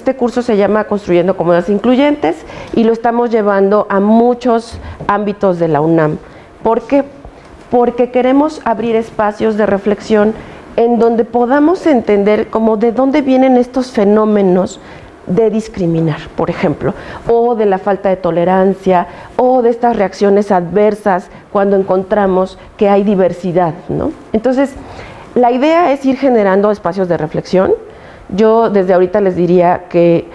Este curso se llama Construyendo Comunidades Incluyentes y lo estamos llevando a muchos ámbitos de la UNAM. ¿Por qué? Porque queremos abrir espacios de reflexión en donde podamos entender como de dónde vienen estos fenómenos de discriminar, por ejemplo, o de la falta de tolerancia, o de estas reacciones adversas cuando encontramos que hay diversidad, ¿no? Entonces, la idea es ir generando espacios de reflexión. Yo desde ahorita les diría que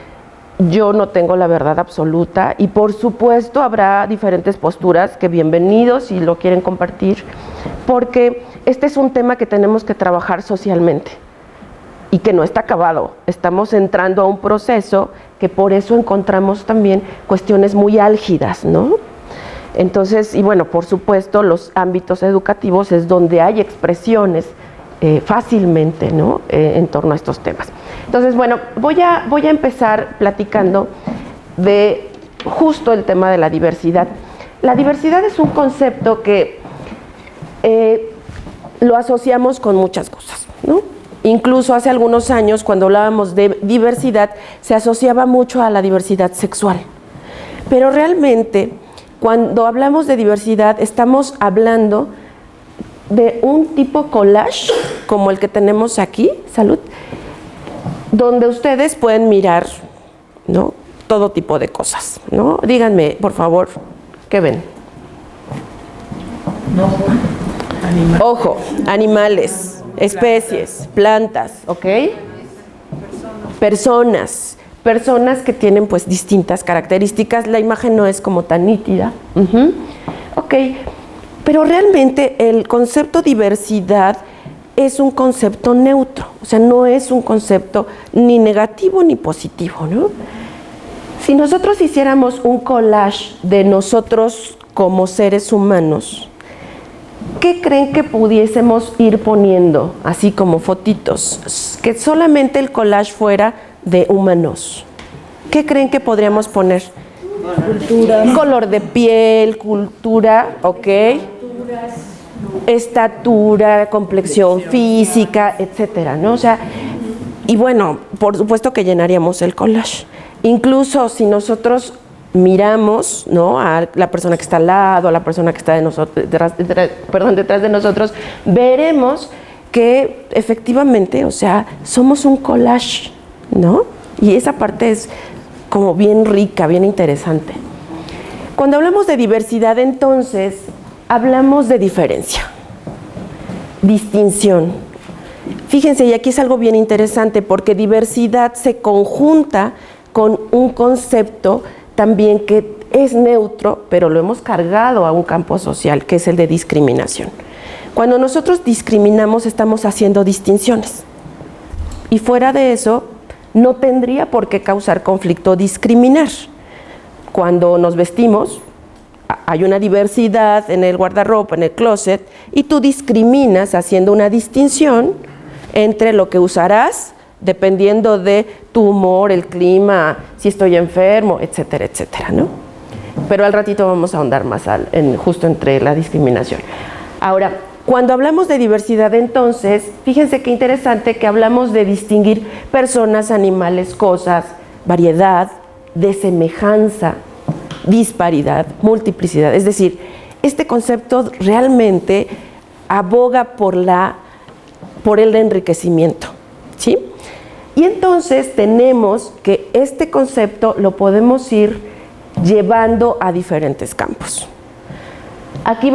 yo no tengo la verdad absoluta y por supuesto habrá diferentes posturas que bienvenidos si lo quieren compartir, porque este es un tema que tenemos que trabajar socialmente y que no está acabado. Estamos entrando a un proceso que por eso encontramos también cuestiones muy álgidas, ¿no? Entonces, y bueno, por supuesto, los ámbitos educativos es donde hay expresiones fácilmente, ¿no? En torno a estos temas. Entonces, bueno, voy a empezar platicando de justo el tema de la diversidad. La diversidad es un concepto que lo asociamos con muchas cosas, ¿no? Incluso hace algunos años, cuando hablábamos de diversidad, se asociaba mucho a la diversidad sexual. Pero realmente, cuando hablamos de diversidad, estamos hablando de un tipo collage, como el que tenemos aquí, salud, donde ustedes pueden mirar, ¿no? Todo tipo de cosas, ¿no? Díganme, por favor, ¿qué ven? Ojo, animales, especies, plantas, ¿ok? Personas que tienen pues distintas características. La imagen no es como tan nítida. Ok, pero realmente el concepto diversidad es un concepto neutro, o sea, no es un concepto ni negativo ni positivo, ¿no? Si nosotros hiciéramos un collage de nosotros como seres humanos, ¿qué creen que pudiésemos ir poniendo, así como fotitos? Que solamente el collage fuera de humanos. ¿Qué creen que podríamos poner? Cultura. Color de piel, cultura, ¿ok? Estatura, complexión física, etcétera, ¿no? O sea, y bueno, por supuesto que llenaríamos el collage. Incluso si nosotros miramos, ¿no?, a la persona que está al lado, a la persona que está detrás de nosotros, veremos que efectivamente, o sea, somos un collage, ¿no? Y esa parte es como bien rica, bien interesante. Cuando hablamos de diversidad, entonces, hablamos de diferencia, distinción. Fíjense, y aquí es algo bien interesante, porque diversidad se conjunta con un concepto también que es neutro, pero lo hemos cargado a un campo social, que es el de discriminación. Cuando nosotros discriminamos, estamos haciendo distinciones. Y fuera de eso, no tendría por qué causar conflicto discriminar. Cuando nos vestimos, hay una diversidad en el guardarropa, en el closet, y tú discriminas haciendo una distinción entre lo que usarás dependiendo de tu humor, el clima, si estoy enfermo, etcétera, etcétera, ¿no? Pero al ratito vamos a ahondar más justo entre la discriminación. Ahora, cuando hablamos de diversidad, entonces, fíjense qué interesante que hablamos de distinguir personas, animales, cosas, variedad, de semejanza, disparidad, multiplicidad. Es decir, este concepto realmente aboga por el enriquecimiento, ¿sí? Y entonces tenemos que este concepto lo podemos ir llevando a diferentes campos. Aquí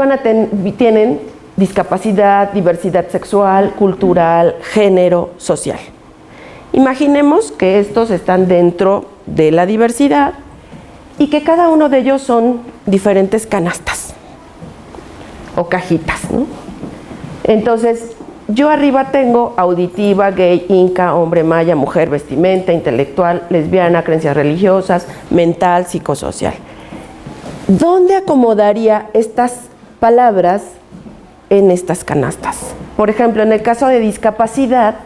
tienen discapacidad, diversidad sexual, cultural, género, social. Imaginemos que estos están dentro de la diversidad y que cada uno de ellos son diferentes canastas o cajitas, ¿no? Entonces, yo arriba tengo auditiva, gay, inca, hombre maya, mujer, vestimenta, intelectual, lesbiana, creencias religiosas, mental, psicosocial. ¿Dónde acomodaría estas palabras en estas canastas? Por ejemplo, en el caso de discapacidad,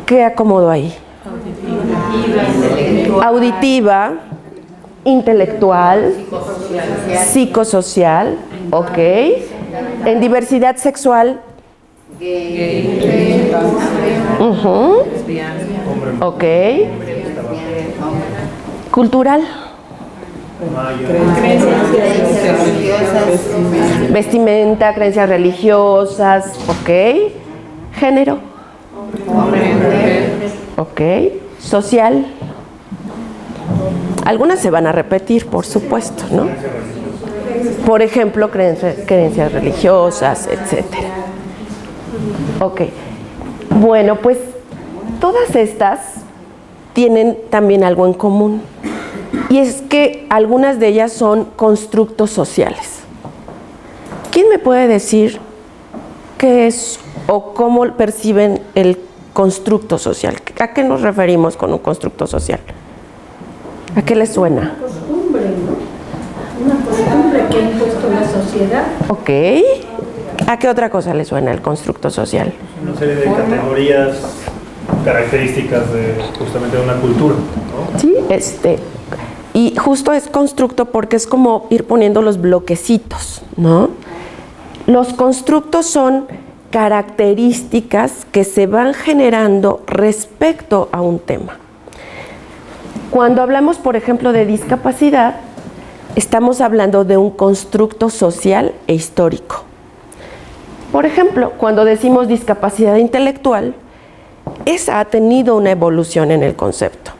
¿qué acomodo ahí? Auditiva, intelectual, psicosocial, ok. En diversidad sexual, ok. Cultural. Creencias religiosas. Vestimenta, creencias religiosas, ok. Género. Hombre, mujer. Ok. Social. Algunas se van a repetir, por supuesto, ¿no? Por ejemplo, creencias religiosas, etcétera. Ok. Bueno, pues todas estas tienen también algo en común. Y es que algunas de ellas son constructos sociales. ¿Quién me puede decir qué es o cómo perciben el constructo social? ¿A qué nos referimos con un constructo social? ¿A qué les suena? Una costumbre, ¿no? Una costumbre que ha impuesto la sociedad. Ok. ¿A qué otra cosa le suena el constructo social? Una serie de categorías, características de justamente de una cultura, ¿no? Sí, y justo es constructo porque es como ir poniendo los bloquecitos, ¿no? Los constructos son características que se van generando respecto a un tema. Cuando hablamos, por ejemplo, de discapacidad, estamos hablando de un constructo social e histórico. Por ejemplo, cuando decimos discapacidad intelectual, esa ha tenido una evolución en el concepto.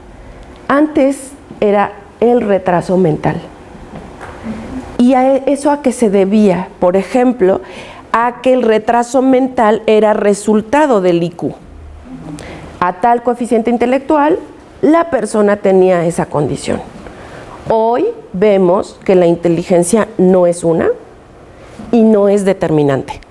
Antes era el retraso mental. ¿Y eso a qué se debía? Por ejemplo, a que el retraso mental era resultado del IQ. A tal coeficiente intelectual, la persona tenía esa condición. Hoy vemos que la inteligencia no es una y no es determinante.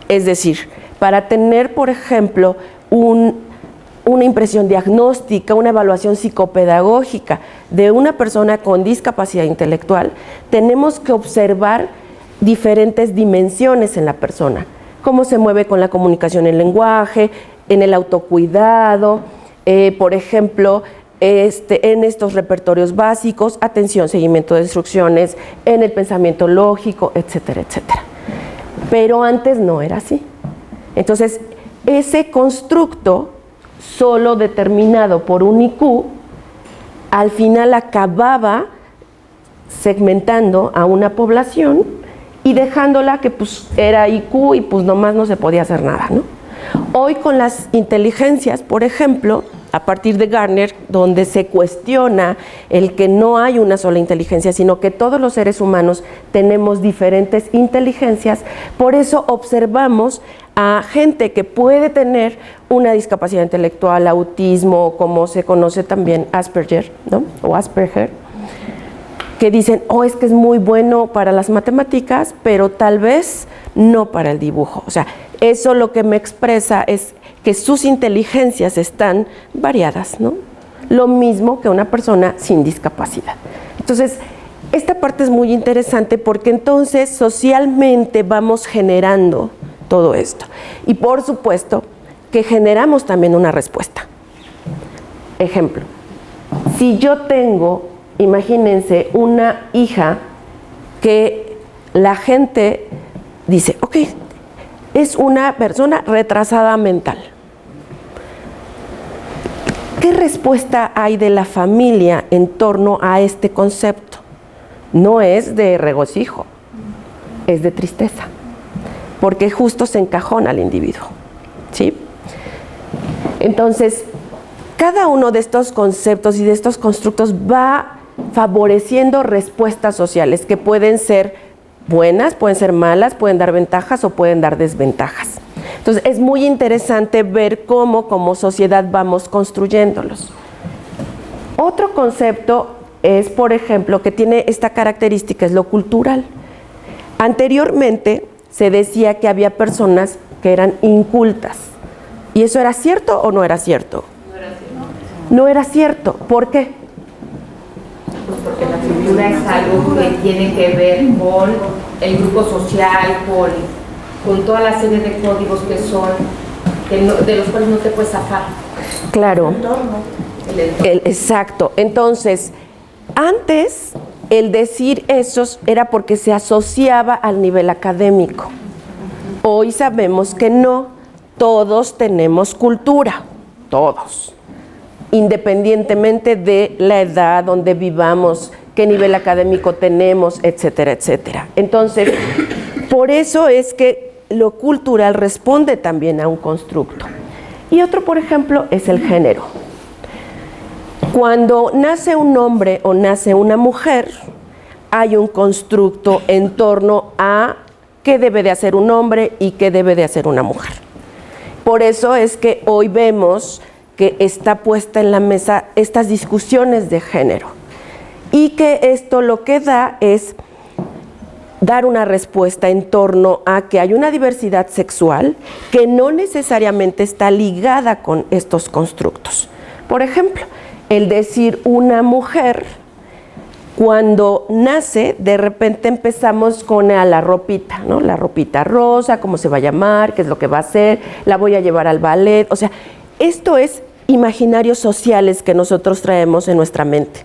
Es decir, para tener, por ejemplo, una impresión diagnóstica, una evaluación psicopedagógica de una persona con discapacidad intelectual, tenemos que observar diferentes dimensiones en la persona. Cómo se mueve con la comunicación en lenguaje, en el autocuidado, por ejemplo, en estos repertorios básicos, atención, seguimiento de instrucciones, en el pensamiento lógico, etcétera, etcétera. Pero antes no era así. Entonces, ese constructo solo determinado por un IQ, al final acababa segmentando a una población y dejándola que pues era IQ y pues nomás no se podía hacer nada, ¿no? Hoy con las inteligencias, por ejemplo, a partir de Garner, donde se cuestiona el que no hay una sola inteligencia, sino que todos los seres humanos tenemos diferentes inteligencias, por eso observamos a gente que puede tener una discapacidad intelectual, autismo, como se conoce también Asperger, ¿no? O Asperger, que dicen, es que es muy bueno para las matemáticas, pero tal vez no para el dibujo. O sea, eso lo que me expresa es que sus inteligencias están variadas, ¿no? Lo mismo que una persona sin discapacidad. Entonces, esta parte es muy interesante porque entonces socialmente vamos generando todo esto. Y por supuesto que generamos también una respuesta. Ejemplo, si yo tengo, imagínense, una hija que la gente dice, ok, es una persona retrasada mental. ¿Qué respuesta hay de la familia en torno a este concepto? No es de regocijo, es de tristeza, porque justo se encajona al individuo, ¿sí? Entonces, cada uno de estos conceptos y de estos constructos va favoreciendo respuestas sociales que pueden ser buenas, pueden ser malas, pueden dar ventajas o pueden dar desventajas. Entonces, es muy interesante ver cómo como sociedad vamos construyéndolos. Otro concepto es, por ejemplo, que tiene esta característica, es lo cultural. Anteriormente se decía que había personas que eran incultas. ¿Y eso era cierto o no era cierto? No era cierto. No era cierto. ¿Por qué? Pues porque la cultura es algo que tiene que ver con el grupo social, con toda la serie de códigos que son, de los cuales no te puedes zafar. Claro. El entorno. Exacto. Entonces, antes el decir eso era porque se asociaba al nivel académico. Hoy sabemos que no. Todos tenemos cultura. Todos. independientemente de la edad, donde vivamos, qué nivel académico tenemos, etcétera, etcétera. Entonces, por eso es que lo cultural responde también a un constructo. Y otro, por ejemplo, es el género. Cuando nace un hombre o nace una mujer, hay un constructo en torno a qué debe de hacer un hombre y qué debe de hacer una mujer. Por eso es que hoy vemos que está puesta en la mesa estas discusiones de género y que esto lo que da es dar una respuesta en torno a que hay una diversidad sexual que no necesariamente está ligada con estos constructos. Por ejemplo, el decir una mujer, cuando nace, de repente empezamos con la ropita, ¿no? La ropita rosa, cómo se va a llamar, qué es lo que va a hacer, la voy a llevar al ballet. O sea, esto es imaginarios sociales que nosotros traemos en nuestra mente.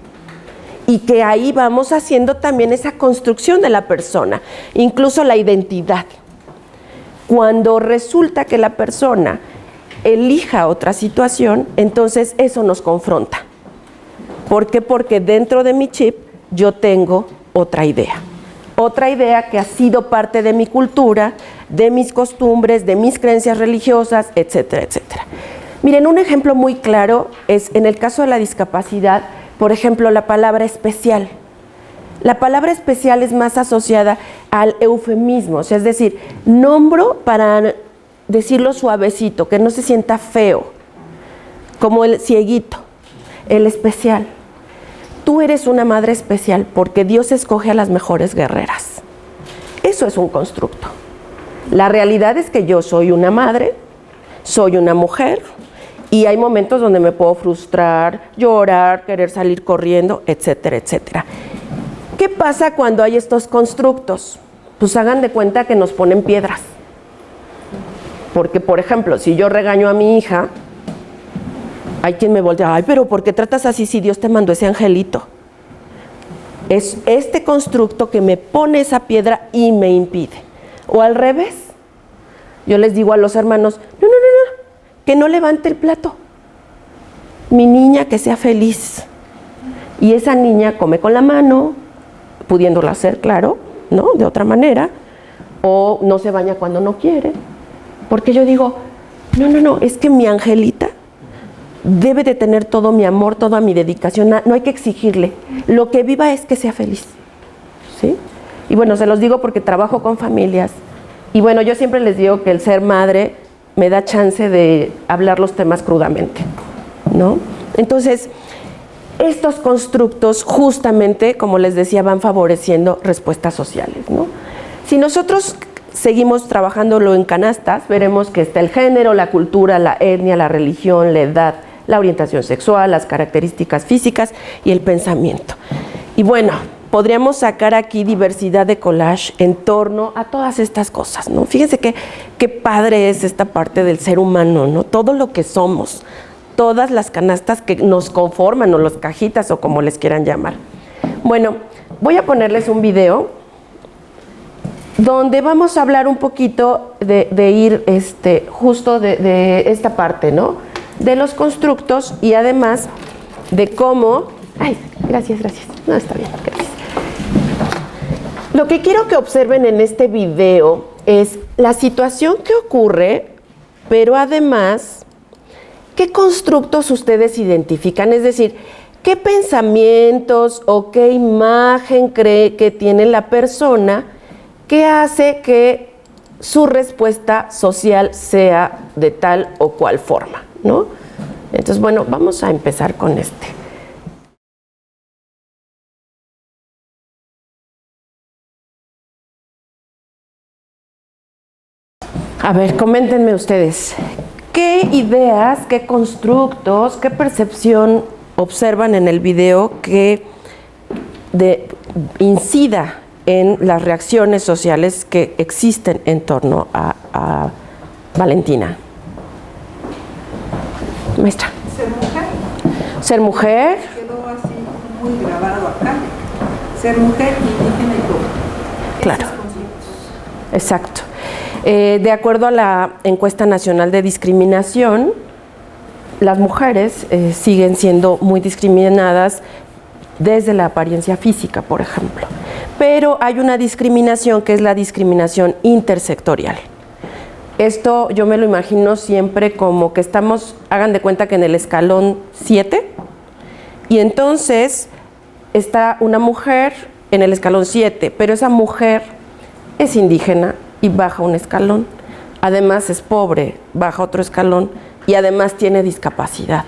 Y que ahí vamos haciendo también esa construcción de la persona, incluso la identidad. Cuando resulta que la persona elija otra situación, entonces eso nos confronta. ¿Por qué? Porque dentro de mi chip yo tengo otra idea que ha sido parte de mi cultura, de mis costumbres, de mis creencias religiosas, etcétera, etcétera. Miren, un ejemplo muy claro es en el caso de la discapacidad. Por ejemplo, la palabra especial. La palabra especial es más asociada al eufemismo, o sea, es decir, nombro para decirlo suavecito, que no se sienta feo, como el cieguito, el especial. Tú eres una madre especial porque Dios escoge a las mejores guerreras. Eso es un constructo. La realidad es que yo soy una madre, soy una mujer, y hay momentos donde me puedo frustrar, llorar, querer salir corriendo, etcétera, etcétera. ¿Qué pasa cuando hay estos constructos? Pues hagan de cuenta que nos ponen piedras. Porque, por ejemplo, si yo regaño a mi hija, hay quien me voltea, ay, pero ¿por qué tratas así si Dios te mandó ese angelito? Es este constructo que me pone esa piedra y me impide. O al revés, yo les digo a los hermanos, no, que no levante el plato. Mi niña que sea feliz. Y esa niña come con la mano, pudiéndolo hacer, claro, ¿no? De otra manera. O no se baña cuando no quiere. Porque yo digo, no, es que mi angelita debe de tener todo mi amor, toda mi dedicación. No hay que exigirle. Lo que viva es que sea feliz. ¿Sí? Y bueno, se los digo porque trabajo con familias. Y bueno, yo siempre les digo que el ser madre me da chance de hablar los temas crudamente, ¿no? Entonces, estos constructos justamente, como les decía, van favoreciendo respuestas sociales, ¿no? Si nosotros seguimos trabajándolo en canastas, veremos que está el género, la cultura, la etnia, la religión, la edad, la orientación sexual, las características físicas y el pensamiento. Y bueno, podríamos sacar aquí diversidad de collage en torno a todas estas cosas, ¿no? Fíjense qué padre es esta parte del ser humano, ¿no? Todo lo que somos, todas las canastas que nos conforman, o las cajitas, o como les quieran llamar. Bueno, voy a ponerles un video donde vamos a hablar un poquito de ir justo de esta parte, ¿no? De los constructos y además de cómo... Ay, gracias. No, está bien, gracias. Lo que quiero que observen en este video es la situación que ocurre, pero además, ¿qué constructos ustedes identifican? Es decir, ¿qué pensamientos o qué imagen cree que tiene la persona que hace que su respuesta social sea de tal o cual forma, ¿no? Entonces, bueno, vamos a empezar con este. A ver, coméntenme ustedes, ¿qué ideas, qué constructos, qué percepción observan en el video que incida en las reacciones sociales que existen en torno a Valentina? Maestra. Ser mujer. Ser mujer. Quedó así muy grabado acá. Ser mujer, indígena y pobre. Claro. Exacto. De acuerdo a la Encuesta Nacional de Discriminación, las mujeres siguen siendo muy discriminadas desde la apariencia física, por ejemplo. Pero hay una discriminación que es la discriminación intersectorial. Esto yo me lo imagino siempre como que estamos, hagan de cuenta que en el escalón 7, y entonces está una mujer en el escalón 7, pero esa mujer es indígena y baja un escalón. Además es pobre, baja otro escalón, y además tiene discapacidad,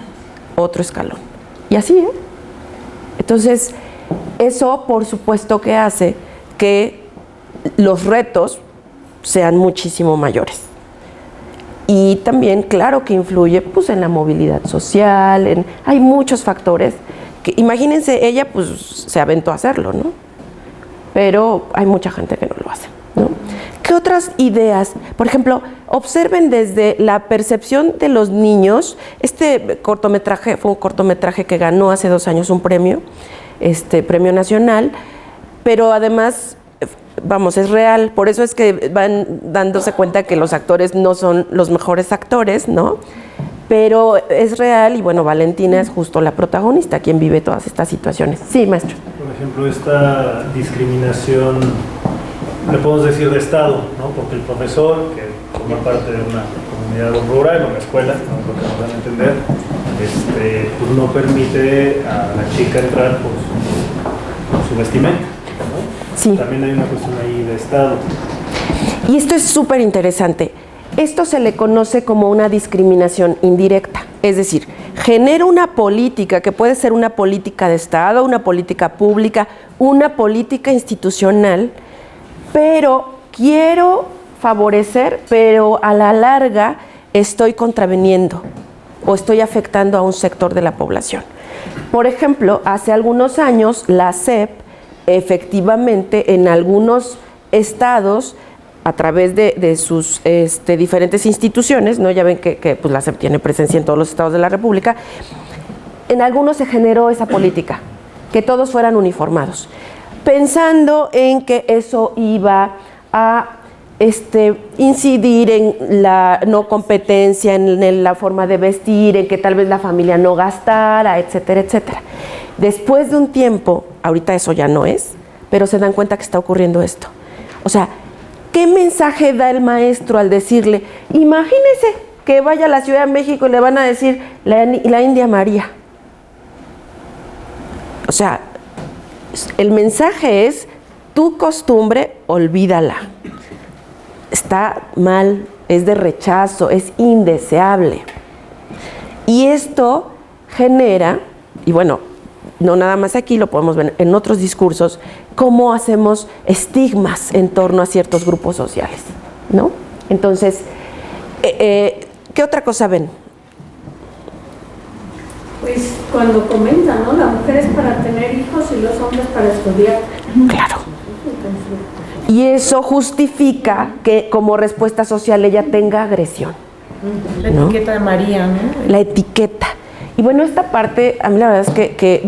otro escalón. Y así, ¿eh? Entonces, eso por supuesto que hace que los retos sean muchísimo mayores. Y también, claro que influye pues, en la movilidad social, hay muchos factores que, imagínense, ella pues se aventó a hacerlo, ¿no? Pero hay mucha gente que no lo hace, ¿no? ¿Qué otras ideas? Por ejemplo, observen desde la percepción de los niños. Este cortometraje fue un cortometraje que ganó hace 2 años un premio, premio nacional, pero además, vamos, es real. Por eso es que van dándose cuenta que los actores no son los mejores actores, ¿no? Pero es real y bueno, Valentina es justo la protagonista, quien vive todas estas situaciones. Sí, maestro. Por ejemplo, esta discriminación, le podemos decir de Estado, ¿no? Porque el profesor, que forma parte de una comunidad rural o una escuela, ¿no? Lo que nos van a entender, pues no permite a la chica entrar por su vestimenta, ¿no? Sí. También hay una cuestión ahí de Estado. Y esto es súper interesante. Esto se le conoce como una discriminación indirecta. Es decir, genera una política que puede ser una política de Estado, una política pública, una política institucional, pero quiero favorecer, pero a la larga estoy contraveniendo o estoy afectando a un sector de la población. Por ejemplo, hace algunos años la SEP efectivamente en algunos estados, a través de sus diferentes instituciones, ¿no? Ya ven que pues la SEP tiene presencia en todos los estados de la República, en algunos se generó esa política, que todos fueran uniformados, pensando en que eso iba a incidir en la no competencia, en la forma de vestir, en que tal vez la familia no gastara, etcétera, etcétera. Después de un tiempo, ahorita eso ya no es, pero se dan cuenta que está ocurriendo esto. O sea, ¿qué mensaje da el maestro al decirle, imagínese que vaya a la Ciudad de México y le van a decir la India María? O sea, el mensaje es, tu costumbre, olvídala. Está mal, es de rechazo, es indeseable. Y esto genera, y bueno, no nada más aquí, lo podemos ver en otros discursos, cómo hacemos estigmas en torno a ciertos grupos sociales, ¿no? Entonces, ¿qué otra cosa ven? Pues cuando comentan, ¿no? La mujer es para tener hijos y los hombres para estudiar. Claro. Y eso justifica que como respuesta social ella tenga agresión. La ¿no? etiqueta de María, ¿no? La etiqueta. Y bueno, esta parte, a mí la verdad es que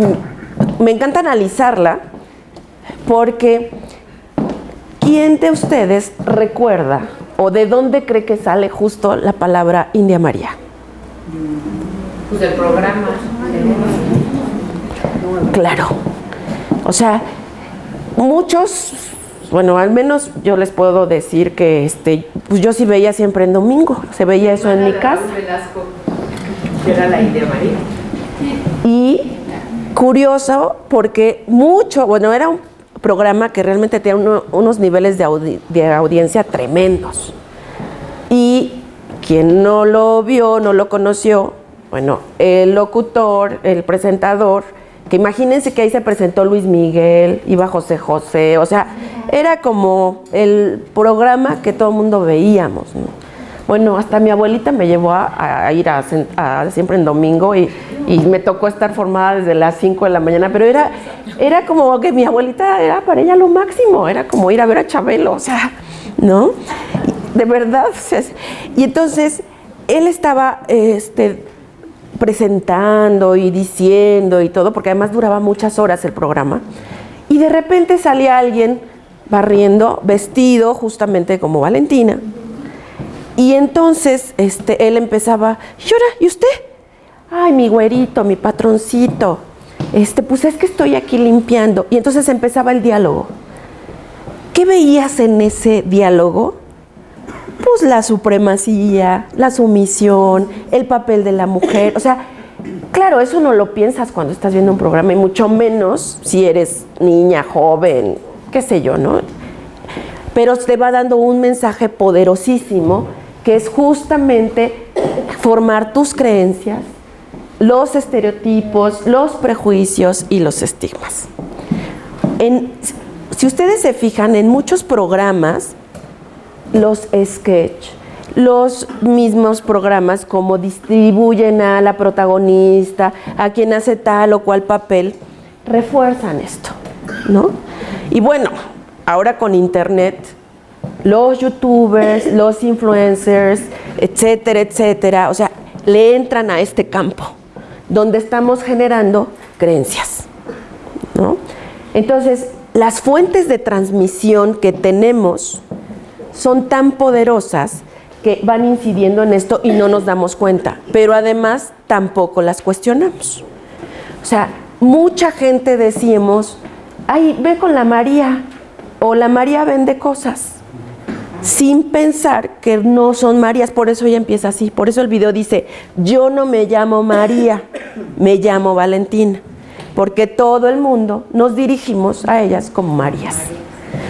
me encanta analizarla, porque ¿quién de ustedes recuerda o de dónde cree que sale justo la palabra India María? Pues del programa. Claro. O sea, muchos, bueno, al menos yo les puedo decir que pues yo sí veía siempre en domingo, se veía eso en mi casa. Velasco, que era la India María. Y curioso porque era un programa que realmente tenía unos niveles de audiencia tremendos. Y quien no lo vio, no lo conoció, bueno, el locutor, el presentador, que imagínense que ahí se presentó Luis Miguel, iba José José, o sea, era como el programa que todo el mundo veíamos, ¿no? Bueno, hasta mi abuelita me llevó a ir a siempre en domingo y me tocó estar formada desde las 5 de la mañana, pero era como que mi abuelita era para ella lo máximo, era como ir a ver a Chabelo, o sea, ¿no? De verdad. Y entonces él estaba presentando y diciendo y todo, porque además duraba muchas horas el programa, y de repente salía alguien barriendo, vestido justamente como Valentina. Y entonces él empezaba, ¿y ahora? ¿Y usted? ay, mi güerito, mi patroncito, pues es que estoy aquí limpiando. Y entonces empezaba el diálogo. ¿Qué veías en ese diálogo? Pues la supremacía, la sumisión, el papel de la mujer. O sea, claro, eso no lo piensas cuando estás viendo un programa, y mucho menos si eres niña, joven, qué sé yo, ¿no? Pero te va dando un mensaje poderosísimo, que es justamente formar tus creencias, los estereotipos, los prejuicios y los estigmas. Si ustedes se fijan, en muchos programas, los sketch, los mismos programas, como distribuyen a la protagonista, a quien hace tal o cual papel, refuerzan esto, ¿no? Y bueno, ahora con internet, los youtubers, los influencers, etcétera, etcétera, o sea, le entran a este campo, donde estamos generando creencias, ¿no? Entonces, las fuentes de transmisión que tenemos son tan poderosas que van incidiendo en esto y no nos damos cuenta, pero además tampoco las cuestionamos. O sea, mucha gente decimos, ay, ve con la María, o la María vende cosas, sin pensar que no son Marías. Por eso ella empieza así, por eso el video dice, yo no me llamo María, me llamo Valentina, porque todo el mundo nos dirigimos a ellas como Marías.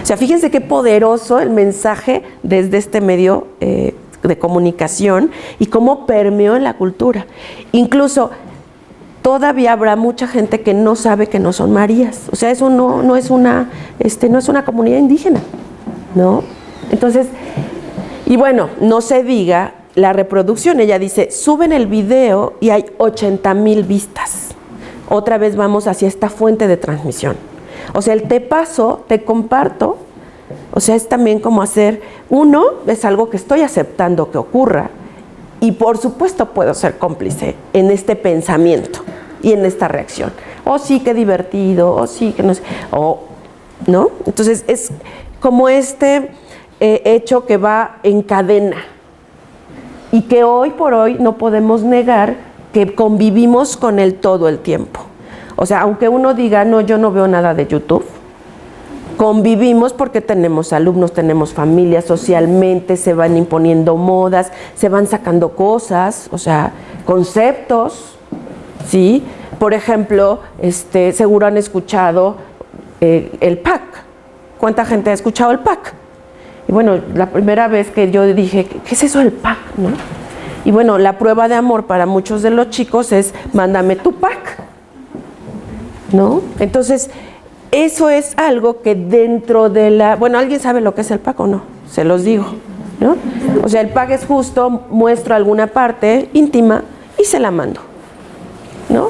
O sea, fíjense qué poderoso el mensaje desde este medio de comunicación y cómo permeó en la cultura. Incluso todavía habrá mucha gente que no sabe que no son Marías. O sea, eso no es una comunidad indígena, ¿no? Entonces, y bueno, no se diga la reproducción. Ella dice, suben el video y hay 80,000 vistas. Otra vez vamos hacia esta fuente de transmisión. O sea, el te paso, te comparto, o sea, es también como hacer, uno, es algo que estoy aceptando que ocurra, y por supuesto puedo ser cómplice en este pensamiento y en esta reacción. Oh, sí, qué divertido, oh, sí, que no sé, oh, ¿no? Entonces, es como este hecho que va en cadena, y que hoy por hoy no podemos negar que convivimos con él todo el tiempo. O sea, aunque uno diga, no, yo no veo nada de YouTube, convivimos porque tenemos alumnos, tenemos familias, socialmente se van imponiendo modas, se van sacando cosas, o sea, conceptos, ¿sí? Por ejemplo, seguro han escuchado el PAC. ¿Cuánta gente ha escuchado el PAC? Y bueno, la primera vez que yo dije, ¿qué es eso del PAC, no? Y bueno, la prueba de amor para muchos de los chicos es, mándame tu pack, ¿no? Entonces, eso es algo que dentro de la... Bueno, ¿alguien sabe lo que es el pack o no? Se los digo, ¿no? O sea, el pack es justo, muestro alguna parte íntima y se la mando, ¿no?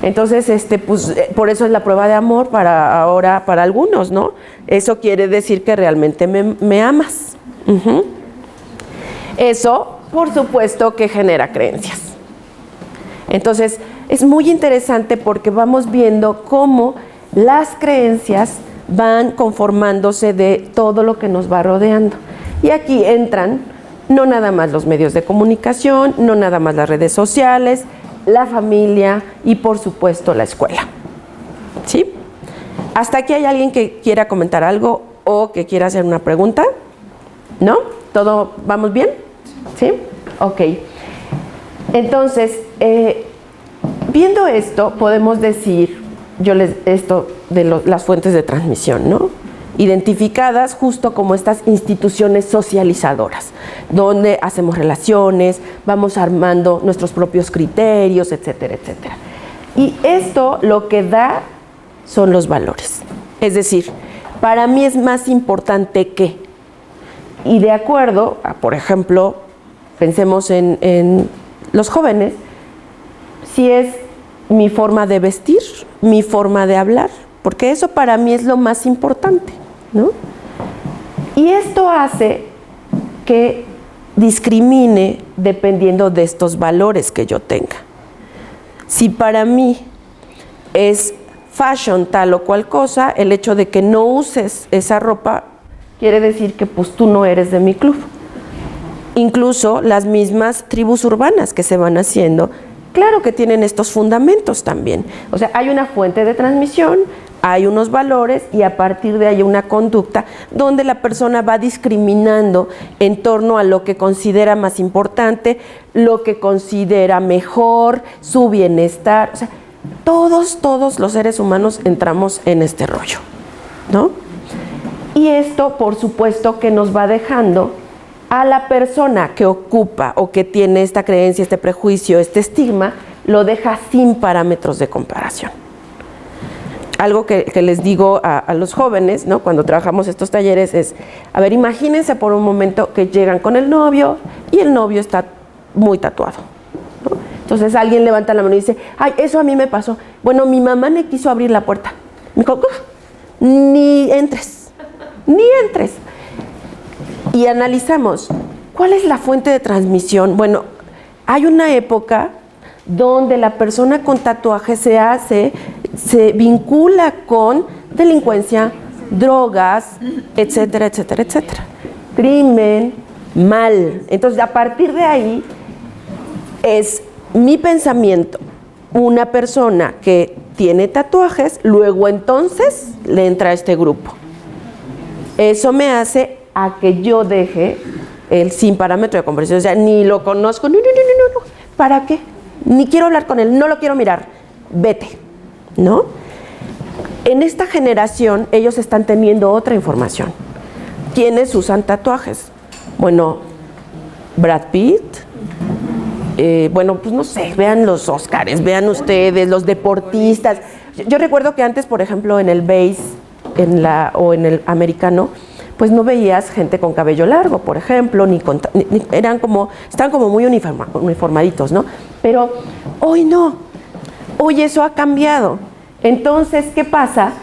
Entonces, pues, por eso es la prueba de amor para ahora, para algunos, ¿no? Eso quiere decir que realmente me amas. Uh-huh. Eso, por supuesto, que genera creencias. Entonces, es muy interesante porque vamos viendo cómo las creencias van conformándose de todo lo que nos va rodeando. Y aquí entran no nada más los medios de comunicación, no nada más las redes sociales, la familia y, por supuesto, la escuela. ¿Sí? ¿Hasta aquí hay alguien que quiera comentar algo o que quiera hacer una pregunta? ¿No? ¿Todo vamos bien? ¿Sí? Ok. Entonces, viendo esto, podemos decir, esto de las fuentes de transmisión, ¿no? Identificadas justo como estas instituciones socializadoras, donde hacemos relaciones, vamos armando nuestros propios criterios, etcétera, etcétera. Y esto lo que da son los valores. Es decir, para mí es más importante que, y de acuerdo a, por ejemplo, pensemos en los jóvenes, si es mi forma de vestir, mi forma de hablar, porque eso para mí es lo más importante, ¿no? Y esto hace que discrimine dependiendo de estos valores que yo tenga. Si para mí es fashion tal o cual cosa, el hecho de que no uses esa ropa quiere decir que pues tú no eres de mi club. Incluso las mismas tribus urbanas que se van haciendo Claro que tienen estos fundamentos también. O sea, hay una fuente de transmisión, hay unos valores y a partir de ahí una conducta donde la persona va discriminando en torno a lo que considera más importante, lo que considera mejor, su bienestar. O sea, todos los seres humanos entramos en este rollo, ¿no? Y esto, por supuesto, que nos va dejando a la persona que ocupa o que tiene esta creencia, este prejuicio, este estigma, lo deja sin parámetros de comparación. Algo que les digo a los jóvenes, ¿no? Cuando trabajamos estos talleres es, a ver, imagínense por un momento que llegan con el novio y el novio está muy tatuado, ¿no? Entonces alguien levanta la mano y dice, ay, eso a mí me pasó. Bueno, mi mamá me quiso abrir la puerta. Me dijo, ni entres. Y analizamos, ¿cuál es la fuente de transmisión? Bueno, hay una época donde la persona con tatuaje se vincula con delincuencia, drogas, etcétera, etcétera, etcétera. Crimen, mal. Entonces, a partir de ahí, es mi pensamiento. Una persona que tiene tatuajes, luego entonces le entra a este grupo. Eso me hace a que yo deje el sin parámetro de comparación. O sea, ni lo conozco, no. ¿Para qué? Ni quiero hablar con él, no lo quiero mirar. Vete, ¿no? En esta generación ellos están teniendo otra información. ¿Quiénes usan tatuajes? Bueno, Brad Pitt, bueno, pues no sé, vean los Óscares, vean ustedes, los deportistas. Yo recuerdo que antes, por ejemplo, en el base o en el americano, pues no veías gente con cabello largo, por ejemplo, estaban como muy uniformaditos, ¿no? Pero hoy no, hoy eso ha cambiado. Entonces, ¿qué pasa?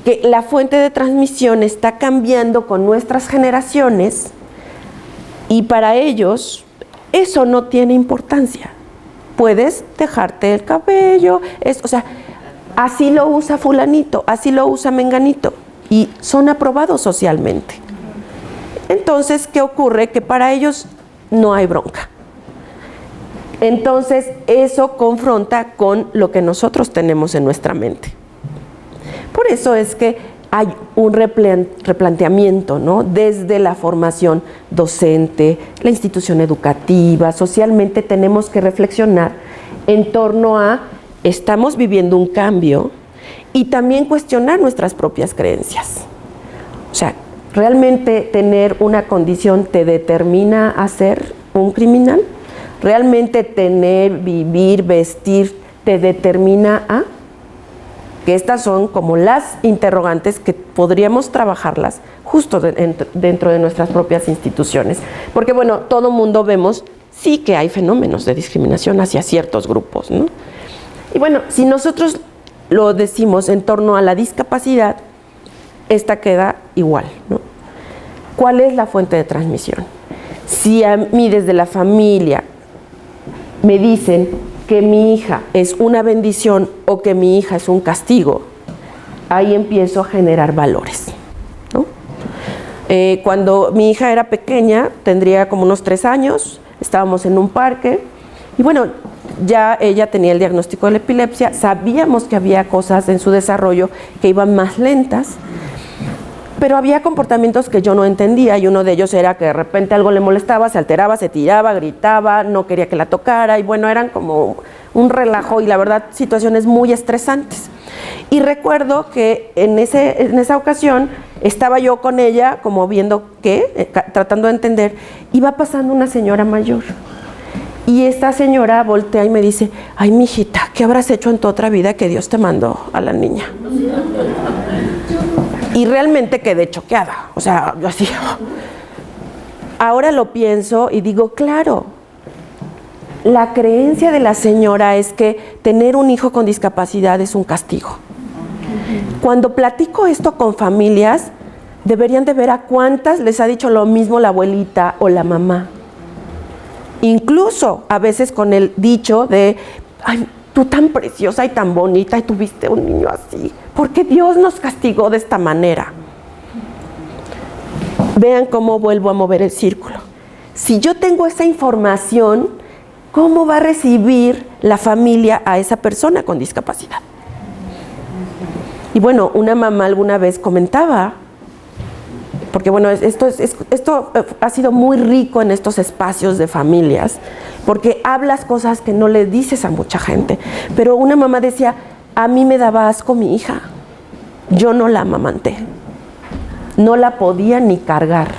Que la fuente de transmisión está cambiando con nuestras generaciones y para ellos eso no tiene importancia. Puedes dejarte el cabello, o sea, así lo usa fulanito, así lo usa menganito y son aprobados socialmente. Entonces, ¿qué ocurre? Que para ellos no hay bronca. Entonces, eso confronta con lo que nosotros tenemos en nuestra mente. Por eso es que hay un replanteamiento, ¿no? Desde la formación docente, la institución educativa, socialmente tenemos que reflexionar en torno a, estamos viviendo un cambio y también cuestionar nuestras propias creencias. O sea, ¿realmente tener una condición te determina a ser un criminal? ¿Realmente tener, vivir, vestir te determina a? Que estas son como las interrogantes que podríamos trabajarlas justo dentro de nuestras propias instituciones. Porque bueno, todo mundo vemos, sí que hay fenómenos de discriminación hacia ciertos grupos, ¿no? Y bueno, si nosotros lo decimos en torno a la discapacidad, esta queda igual, ¿no? ¿Cuál es la fuente de transmisión? Si a mí desde la familia me dicen que mi hija es una bendición o que mi hija es un castigo, ahí empiezo a generar valores, ¿no? Cuando mi hija era pequeña, tendría como unos 3 años, estábamos en un parque y bueno, ya ella tenía el diagnóstico de la epilepsia, sabíamos que había cosas en su desarrollo que iban más lentas, pero había comportamientos que yo no entendía y uno de ellos era que de repente algo le molestaba, se alteraba, se tiraba, gritaba, no quería que la tocara y bueno, eran como un relajo y la verdad situaciones muy estresantes. Y recuerdo que en esa ocasión estaba yo con ella como viendo tratando de entender, iba pasando una señora mayor y esta señora voltea y me dice, ay mijita, ¿qué habrás hecho en tu otra vida que Dios te mandó a la niña? Y realmente quedé choqueada, o sea, yo así. Ahora lo pienso y digo, claro, la creencia de la señora es que tener un hijo con discapacidad es un castigo. Cuando platico esto con familias, deberían de ver a cuántas les ha dicho lo mismo la abuelita o la mamá. Incluso a veces con el dicho de, ay, tú tan preciosa y tan bonita y tuviste un niño así. ¿Por qué Dios nos castigó de esta manera? Vean cómo vuelvo a mover el círculo. Si yo tengo esa información, ¿cómo va a recibir la familia a esa persona con discapacidad. Y bueno, una mamá alguna vez comentaba, porque bueno, esto ha sido muy rico en estos espacios de familias, porque hablas cosas que no le dices a mucha gente. Pero una mamá decía, a mí me daba asco mi hija, yo no la amamanté, no la podía ni cargar.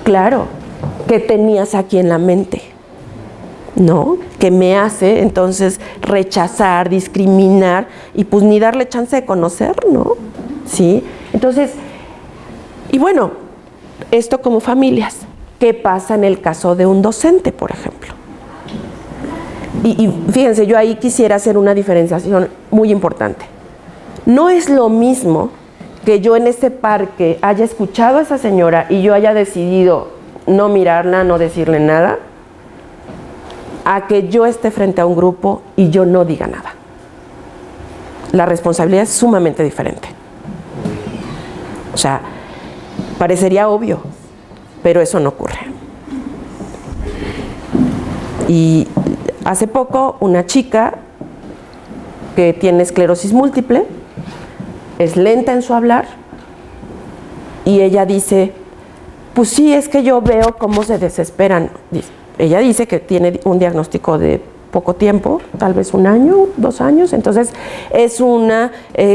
Claro, ¿qué tenías aquí en la mente? ¿No? Que me hace entonces rechazar, discriminar y pues ni darle chance de conocer, ¿no? ¿Sí? Entonces, y bueno, esto como familias. ¿Qué pasa en el caso de un docente, por ejemplo? Y fíjense, yo ahí quisiera hacer una diferenciación muy importante. No es lo mismo que yo en ese parque haya escuchado a esa señora y yo haya decidido no mirarla, no decirle nada, a que yo esté frente a un grupo y yo no diga nada. La responsabilidad es sumamente diferente. O sea, parecería obvio, pero eso no ocurre. Y hace poco una chica que tiene esclerosis múltiple, es lenta en su hablar, y ella dice, pues sí, es que yo veo cómo se desesperan. Ella dice que tiene un diagnóstico de poco tiempo, tal vez 1 año, 2 años, entonces es una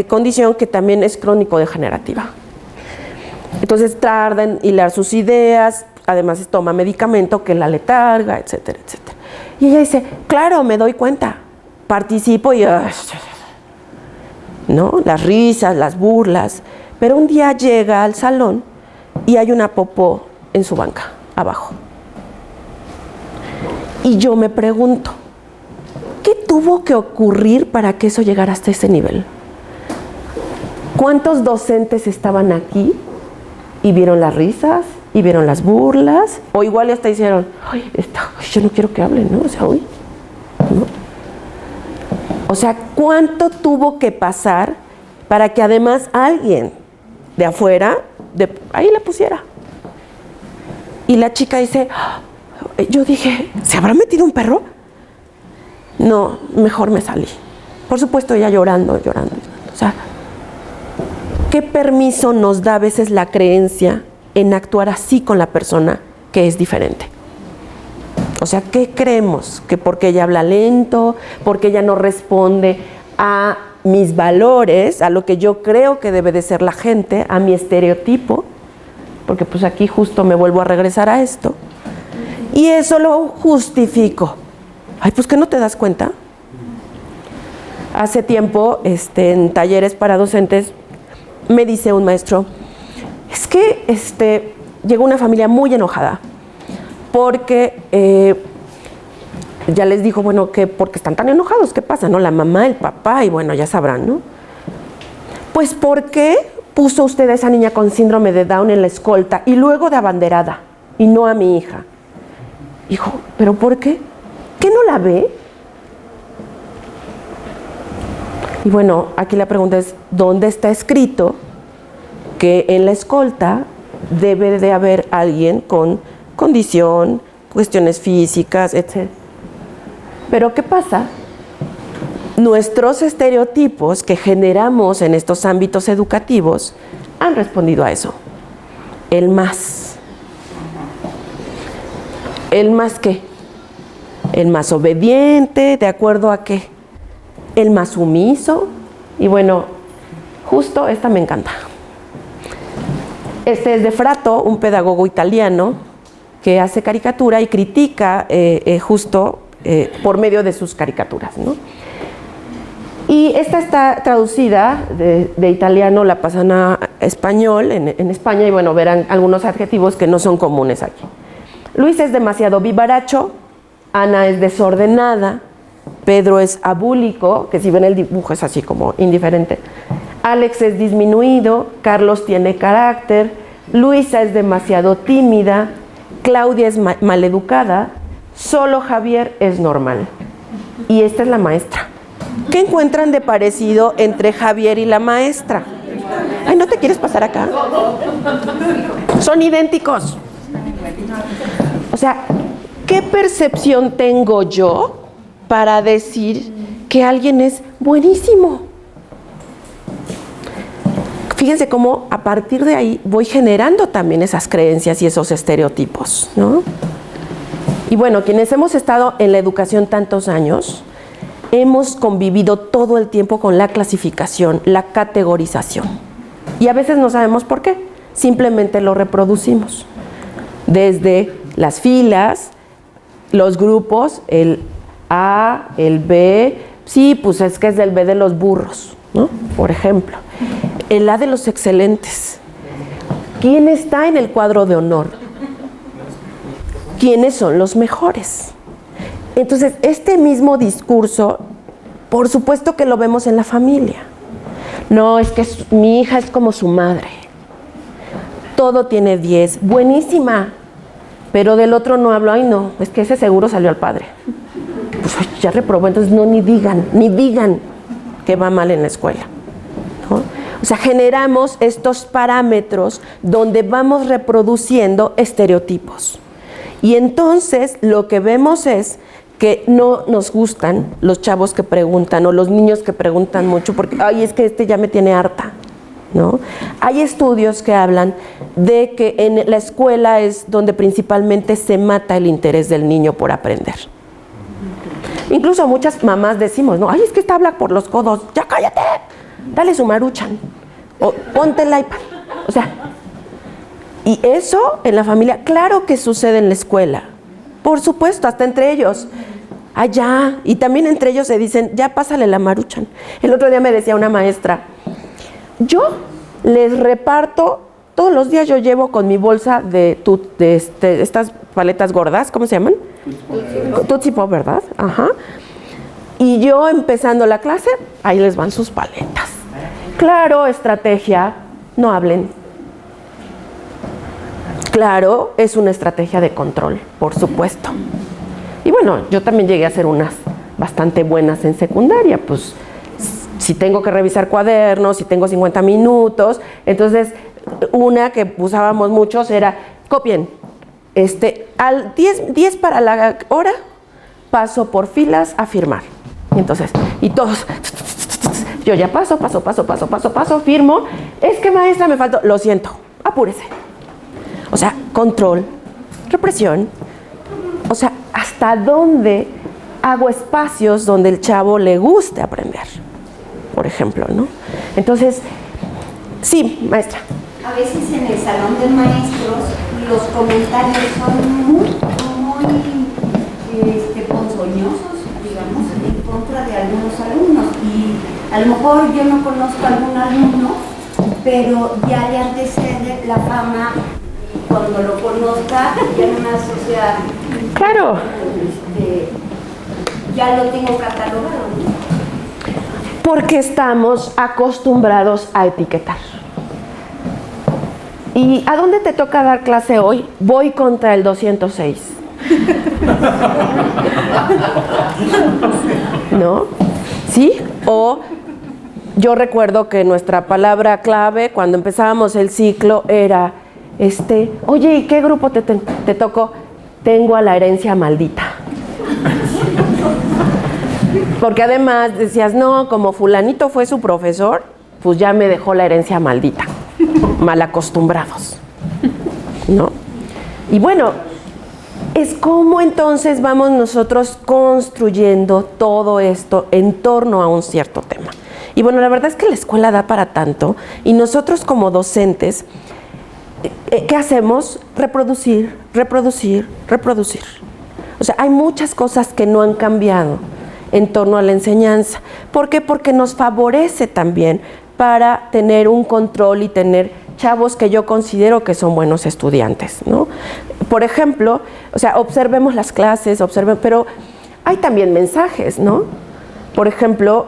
condición que también es crónico-degenerativa. Entonces tarda en hilar sus ideas, además toma medicamento que la letarga, etcétera, etcétera. Y ella dice, claro, me doy cuenta, participo y... ¿no? Las risas, las burlas, pero un día llega al salón y hay una popó en su banca, abajo. Y yo me pregunto, ¿qué tuvo que ocurrir para que eso llegara hasta ese nivel? ¿Cuántos docentes estaban aquí y vieron las risas y vieron las burlas? O igual hasta hicieron, ay, yo no quiero que hablen, ¿no? O sea, uy, ¿no? O sea, ¿cuánto tuvo que pasar para que además alguien de afuera, ahí la pusiera? Y la chica dice, yo dije, ¿se habrá metido un perro? No, mejor me salí. Por supuesto, ella llorando. O sea, ¿qué permiso nos da a veces la creencia en actuar así con la persona que es diferente? O sea, ¿qué creemos? Que porque ella habla lento, porque ella no responde a mis valores, a lo que yo creo que debe de ser la gente, a mi estereotipo, porque pues aquí justo me vuelvo a regresar a esto, y eso lo justifico. Ay, pues ¿que no te das cuenta? Hace tiempo, en talleres para docentes, me dice un maestro, es que llegó una familia muy enojada, porque ya les dijo, bueno, que porque están tan enojados, ¿qué pasa? ¿No? La mamá, el papá, y bueno, ya sabrán, ¿no? Pues, ¿por qué puso usted a esa niña con síndrome de Down en la escolta y luego de abanderada y no a mi hija? Dijo, ¿pero por qué? ¿Qué no la ve? Y bueno, aquí la pregunta es, ¿dónde está escrito que en la escolta debe de haber alguien con condición, cuestiones físicas, etc.? Pero ¿qué pasa? Nuestros estereotipos que generamos en estos ámbitos educativos han respondido a eso. El más. ¿El más qué? El más obediente, ¿de acuerdo a qué? El más sumiso. Y bueno, justo esta me encanta. Este es de Fratto, un pedagogo italiano que hace caricatura y critica justo por medio de sus caricaturas, ¿no? Y esta está traducida de italiano, la pasan a español en España, y bueno, verán algunos adjetivos que no son comunes aquí. Luis es demasiado vivaracho, Ana es desordenada, Pedro es abúlico, que si ven el dibujo es así como indiferente, Alex es disminuido, Carlos tiene carácter, Luisa es demasiado tímida, Claudia es maleducada, solo Javier es normal. Y esta es la maestra. ¿Qué encuentran de parecido entre Javier y la maestra? Ay, ¿no te quieres pasar acá? Son idénticos. O sea, ¿qué percepción tengo yo para decir que alguien es buenísimo. Fíjense cómo a partir de ahí voy generando también esas creencias y esos estereotipos, ¿no? Y bueno, quienes hemos estado en la educación tantos años, hemos convivido todo el tiempo con la clasificación, la categorización. Y a veces no sabemos por qué, simplemente lo reproducimos. Desde las filas, los grupos, el A, el B, sí, pues es que es del B de los burros, ¿no? Por ejemplo. El A de los excelentes. ¿Quién está en el cuadro de honor? ¿Quiénes son los mejores? Entonces, este mismo discurso, por supuesto que lo vemos en la familia. No, es que mi hija es como su madre. Todo tiene 10. Buenísima. Pero del otro no hablo. Ay, no, es que ese seguro salió al padre. Pues ya reprobó, entonces no, ni digan que va mal en la escuela, ¿no? O sea, generamos estos parámetros donde vamos reproduciendo estereotipos. Y entonces lo que vemos es que no nos gustan los chavos que preguntan o los niños que preguntan mucho porque, ay, es que este ya me tiene harta, ¿no? Hay estudios que hablan de que en la escuela es donde principalmente se mata el interés del niño por aprender. Incluso muchas mamás decimos, no, ay, es que esta habla por los codos, ya cállate, dale su Maruchan, o ponte el iPad. O sea, y eso en la familia, claro que sucede en la escuela, por supuesto, hasta entre ellos. Allá, y también entre ellos se dicen, ya pásale la Maruchan. El otro día me decía una maestra, yo les reparto, todos los días yo llevo con mi bolsa de estas paletas gordas, ¿cómo se llaman? Tootsie Pop, ¿verdad? Ajá. Y yo empezando la clase, ahí les van sus paletas. Claro, estrategia, no hablen. Claro, es una estrategia de control, por supuesto. Y bueno, yo también llegué a hacer unas bastante buenas en secundaria, pues si tengo que revisar cuadernos, si tengo 50 minutos, entonces una que usábamos muchos era, copien, al 10 para la hora, paso por filas a firmar. Entonces, y todos, yo ya paso, firmo, es que maestra me faltó, lo siento, apúrese. O sea, control, represión, o sea, hasta dónde hago espacios donde el chavo le guste aprender, por ejemplo, ¿no? Entonces, sí, maestra. A veces en el salón de maestros los comentarios son muy ponzoñosos, digamos, en contra de algunos alumnos. Y a lo mejor yo no conozco a algún alumno, pero ya le antecede la fama y cuando lo conozca ya en una sociedad. Claro. Ya lo tengo catalogado, ¿no? Porque estamos acostumbrados a etiquetar. ¿Y a dónde te toca dar clase hoy? Voy contra el 206. ¿No? ¿Sí? O yo recuerdo que nuestra palabra clave cuando empezábamos el ciclo era, oye, ¿y qué grupo te tocó? Tengo a la herencia maldita. Porque además decías, no, como fulanito fue su profesor, pues ya me dejó la herencia maldita. Mal acostumbrados, ¿no? Y bueno, es como entonces vamos nosotros construyendo todo esto en torno a un cierto tema. Y bueno, la verdad es que la escuela da para tanto y nosotros como docentes, ¿qué hacemos? Reproducir. O sea, hay muchas cosas que no han cambiado en torno a la enseñanza. ¿Por qué? Porque nos favorece también para tener un control y tener chavos que yo considero que son buenos estudiantes, ¿no? Por ejemplo, o sea, observemos las clases, pero hay también mensajes, ¿no? Por ejemplo,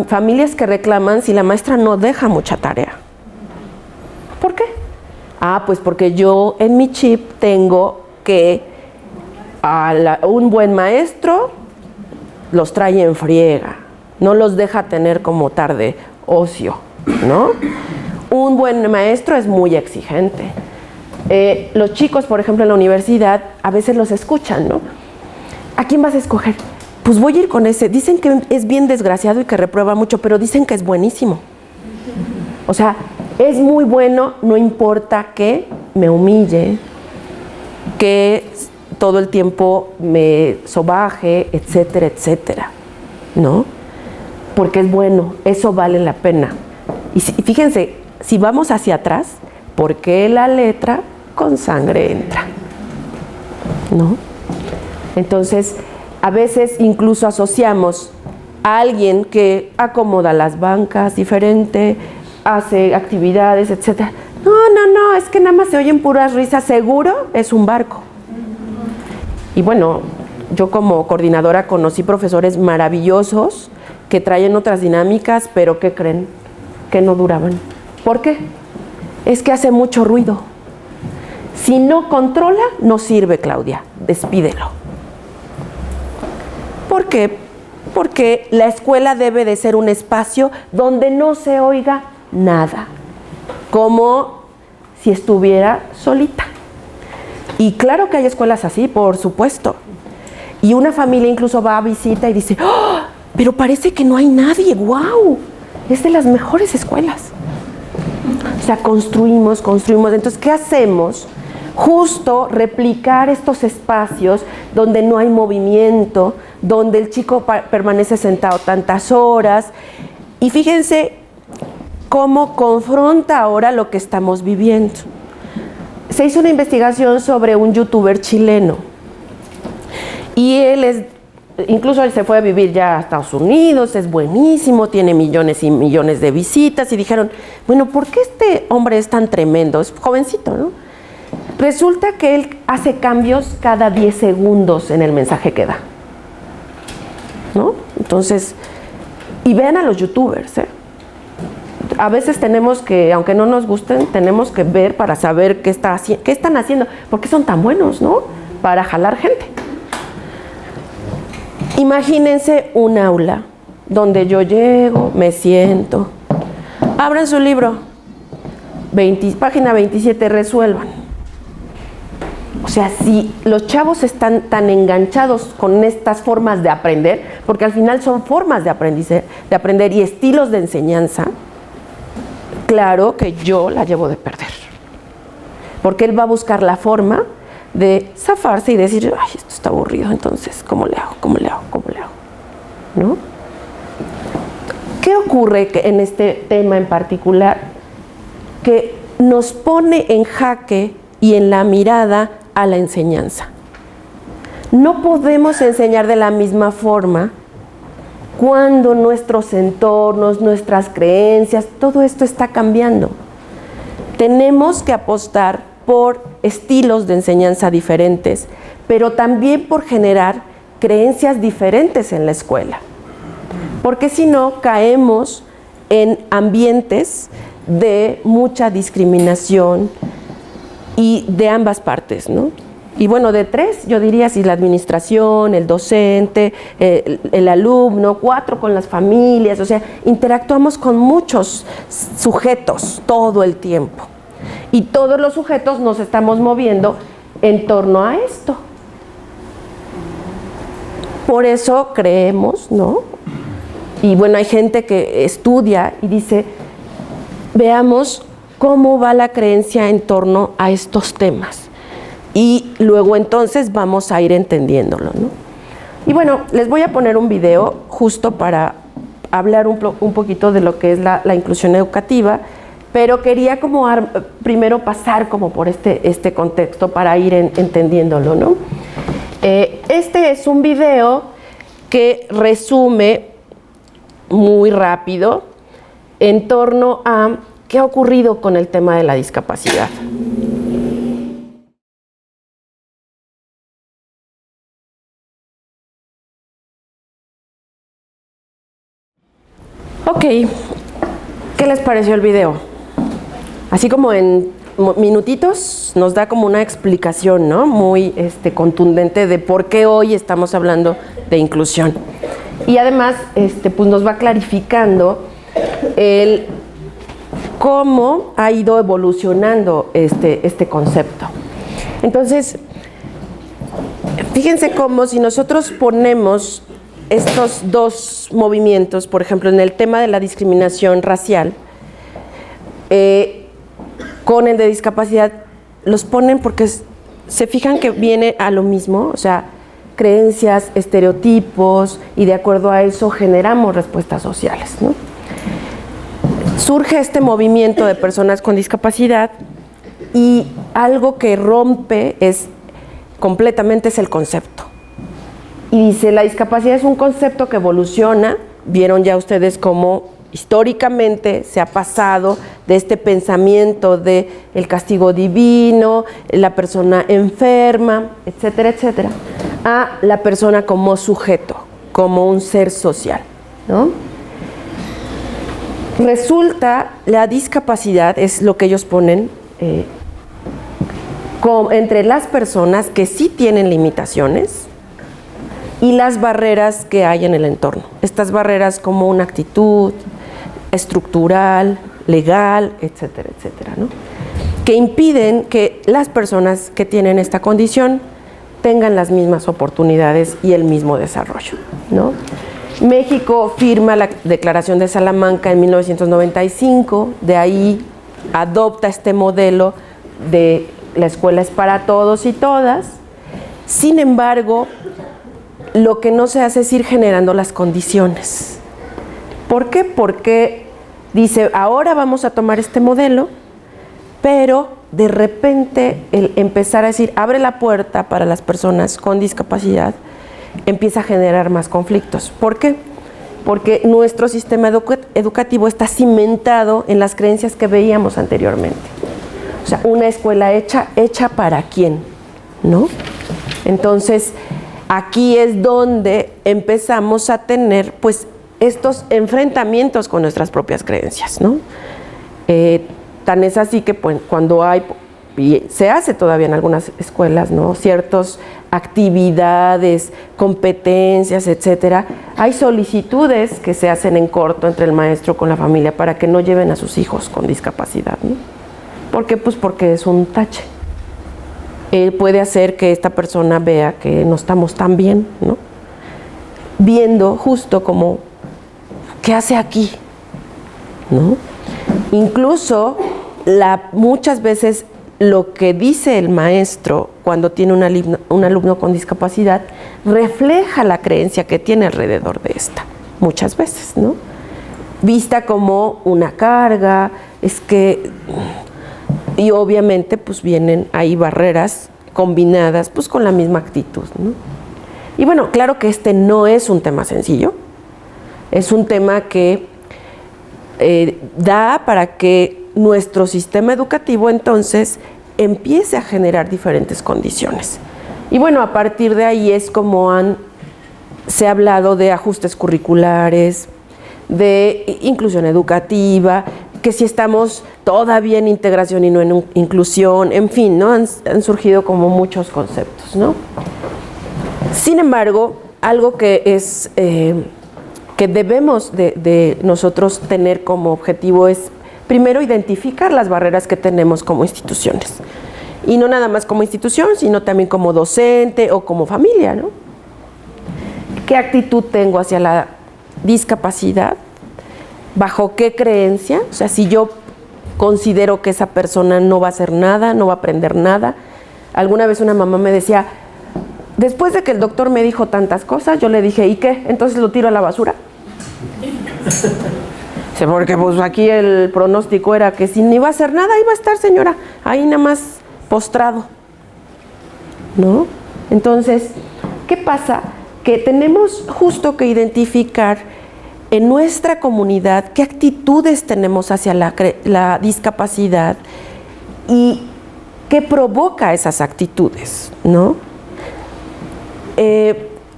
familias que reclaman si la maestra no deja mucha tarea. ¿Por qué? Pues porque yo en mi chip tengo que un buen maestro los trae en friega, no los deja tener como tarde ocio, ¿no? Un buen maestro es muy exigente. Los chicos, por ejemplo, en la universidad, a veces los escuchan, ¿no? ¿A quién vas a escoger? pues voy a ir con ese. Dicen que es bien desgraciado y que reprueba mucho, pero dicen que es buenísimo. O sea, es muy bueno, no importa que me humille, que todo el tiempo me sobaje, etcétera, etcétera, ¿no? Porque es bueno, eso vale la pena. Y fíjense, si vamos hacia atrás, ¿por qué la letra con sangre entra? ¿No? Entonces, a veces incluso asociamos a alguien que acomoda las bancas diferente, hace actividades, etcétera. No, es que nada más se oyen puras risas, seguro es un barco. Y bueno, yo como coordinadora conocí profesores maravillosos que traen otras dinámicas, pero ¿qué creen? Que no duraban. ¿Por qué? Es que hace mucho ruido. Si no controla, no sirve, Claudia, despídelo. ¿Por qué? Porque la escuela debe de ser un espacio donde no se oiga nada, como si estuviera solita. Y claro que hay escuelas así, por supuesto. Y una familia incluso va a visita y dice, ¡oh! Pero parece que no hay nadie, ¡wow! Es de las mejores escuelas. O sea, construimos. Entonces, ¿qué hacemos? Justo replicar estos espacios donde no hay movimiento, donde el chico permanece sentado tantas horas. Y fíjense cómo confronta ahora lo que estamos viviendo. Se hizo una investigación sobre un youtuber chileno y incluso él se fue a vivir ya a Estados Unidos, es buenísimo, tiene millones y millones de visitas y dijeron, bueno, ¿por qué este hombre es tan tremendo? Es jovencito, ¿no? Resulta que él hace cambios cada 10 segundos en el mensaje que da, ¿no? Entonces, y vean a los youtubers, ¿eh? A veces tenemos que, aunque no nos gusten, tenemos que ver para saber qué están haciendo, porque son tan buenos, ¿no? Para jalar gente. Imagínense un aula donde yo llego, me siento, abran su libro, página 27, resuelvan. O sea, si los chavos están tan enganchados con estas formas de aprender, porque al final son formas de aprender y estilos de enseñanza, claro que yo la llevo de perder. Porque él va a buscar la forma de zafarse y decir, ay, esto está aburrido, entonces, ¿cómo le hago? ¿No? ¿Qué ocurre en este tema en particular? Que nos pone en jaque y en la mirada a la enseñanza. No podemos enseñar de la misma forma cuando nuestros entornos, nuestras creencias, todo esto está cambiando. Tenemos que apostar por estilos de enseñanza diferentes, pero también por generar creencias diferentes en la escuela. Porque si no, caemos en ambientes de mucha discriminación y de ambas partes, ¿no? Y bueno, de tres, yo diría, si la administración, el docente, el alumno, 4 con las familias, o sea, interactuamos con muchos sujetos todo el tiempo. Y todos los sujetos nos estamos moviendo en torno a esto. Por eso creemos, ¿no? Y bueno, hay gente que estudia y dice, veamos cómo va la creencia en torno a estos temas. Y luego entonces vamos a ir entendiéndolo, ¿no? Y bueno, les voy a poner un video justo para hablar un poquito de lo que es la inclusión educativa, pero quería como primero pasar como por este contexto para ir entendiéndolo, ¿no? Este es un video que resume muy rápido en torno a qué ha ocurrido con el tema de la discapacidad. Ok, ¿qué les pareció el video? Así como en minutitos nos da como una explicación, ¿no? Muy contundente de por qué hoy estamos hablando de inclusión. Y además pues nos va clarificando el cómo ha ido evolucionando este concepto. Entonces, fíjense cómo si nosotros ponemos estos dos movimientos, por ejemplo, en el tema de la discriminación racial, con el de discapacidad, los ponen porque se fijan que viene a lo mismo, o sea, creencias, estereotipos, y de acuerdo a eso generamos respuestas sociales, ¿no? Surge este movimiento de personas con discapacidad y algo que rompe completamente es el concepto. Y dice, la discapacidad es un concepto que evoluciona. Vieron ya ustedes cómo históricamente se ha pasado de este pensamiento de el castigo divino, la persona enferma, etcétera, etcétera, a la persona como sujeto, como un ser social, ¿no? Resulta, la discapacidad es lo que ellos ponen entre las personas que sí tienen limitaciones y las barreras que hay en el entorno. Estas barreras como una actitud estructural, legal, etcétera, etcétera, ¿no? Que impiden que las personas que tienen esta condición tengan las mismas oportunidades y el mismo desarrollo, ¿no? México firma la Declaración de Salamanca en 1995, de ahí adopta este modelo de la escuela es para todos y todas. Sin embargo, lo que no se hace es ir generando las condiciones. ¿Por qué? Porque dice, ahora vamos a tomar este modelo, pero de repente el empezar a decir, abre la puerta para las personas con discapacidad, empieza a generar más conflictos. ¿Por qué? Porque nuestro sistema educativo está cimentado en las creencias que veíamos anteriormente. O sea, una escuela hecha ¿para quién? ¿No? Entonces, aquí es donde empezamos a tener, pues, estos enfrentamientos con nuestras propias creencias, ¿no? Tan es así que pues, cuando hay, y se hace todavía en algunas escuelas, ¿no? Ciertas actividades, competencias, etcétera, hay solicitudes que se hacen en corto entre el maestro con la familia para que no lleven a sus hijos con discapacidad, ¿no? ¿Por qué? Pues porque es un tache. Puede hacer que esta persona vea que no estamos tan bien, ¿no? Viendo justo como, ¿qué hace aquí? ¿No? Incluso muchas veces lo que dice el maestro cuando tiene un alumno con discapacidad refleja la creencia que tiene alrededor de esta, muchas veces, ¿no? Vista como una carga, y obviamente pues vienen ahí barreras combinadas pues con la misma actitud, ¿no? Y bueno, claro que este no es un tema sencillo, es un tema que da para que nuestro sistema educativo entonces empiece a generar diferentes condiciones. Y bueno, a partir de ahí es como se ha hablado de ajustes curriculares, de inclusión educativa, que si estamos todavía en integración y no en inclusión, en fin, ¿no? Han surgido como muchos conceptos, ¿no? Sin embargo, algo que es que debemos de nosotros tener como objetivo es primero identificar las barreras que tenemos como instituciones. Y no nada más como institución, sino también como docente o como familia, ¿no? ¿Qué actitud tengo hacia la discapacidad? ¿Bajo qué creencia? O sea, si yo considero que esa persona no va a hacer nada, no va a aprender nada. Alguna vez una mamá me decía, después de que el doctor me dijo tantas cosas, yo le dije, ¿y qué? ¿Entonces lo tiro a la basura? Porque pues aquí el pronóstico era que si ni iba a hacer nada, iba a estar, señora, ahí nada más postrado, ¿no? Entonces, ¿qué pasa? Que tenemos justo que identificar en nuestra comunidad qué actitudes tenemos hacia la discapacidad y qué provoca esas actitudes, ¿no?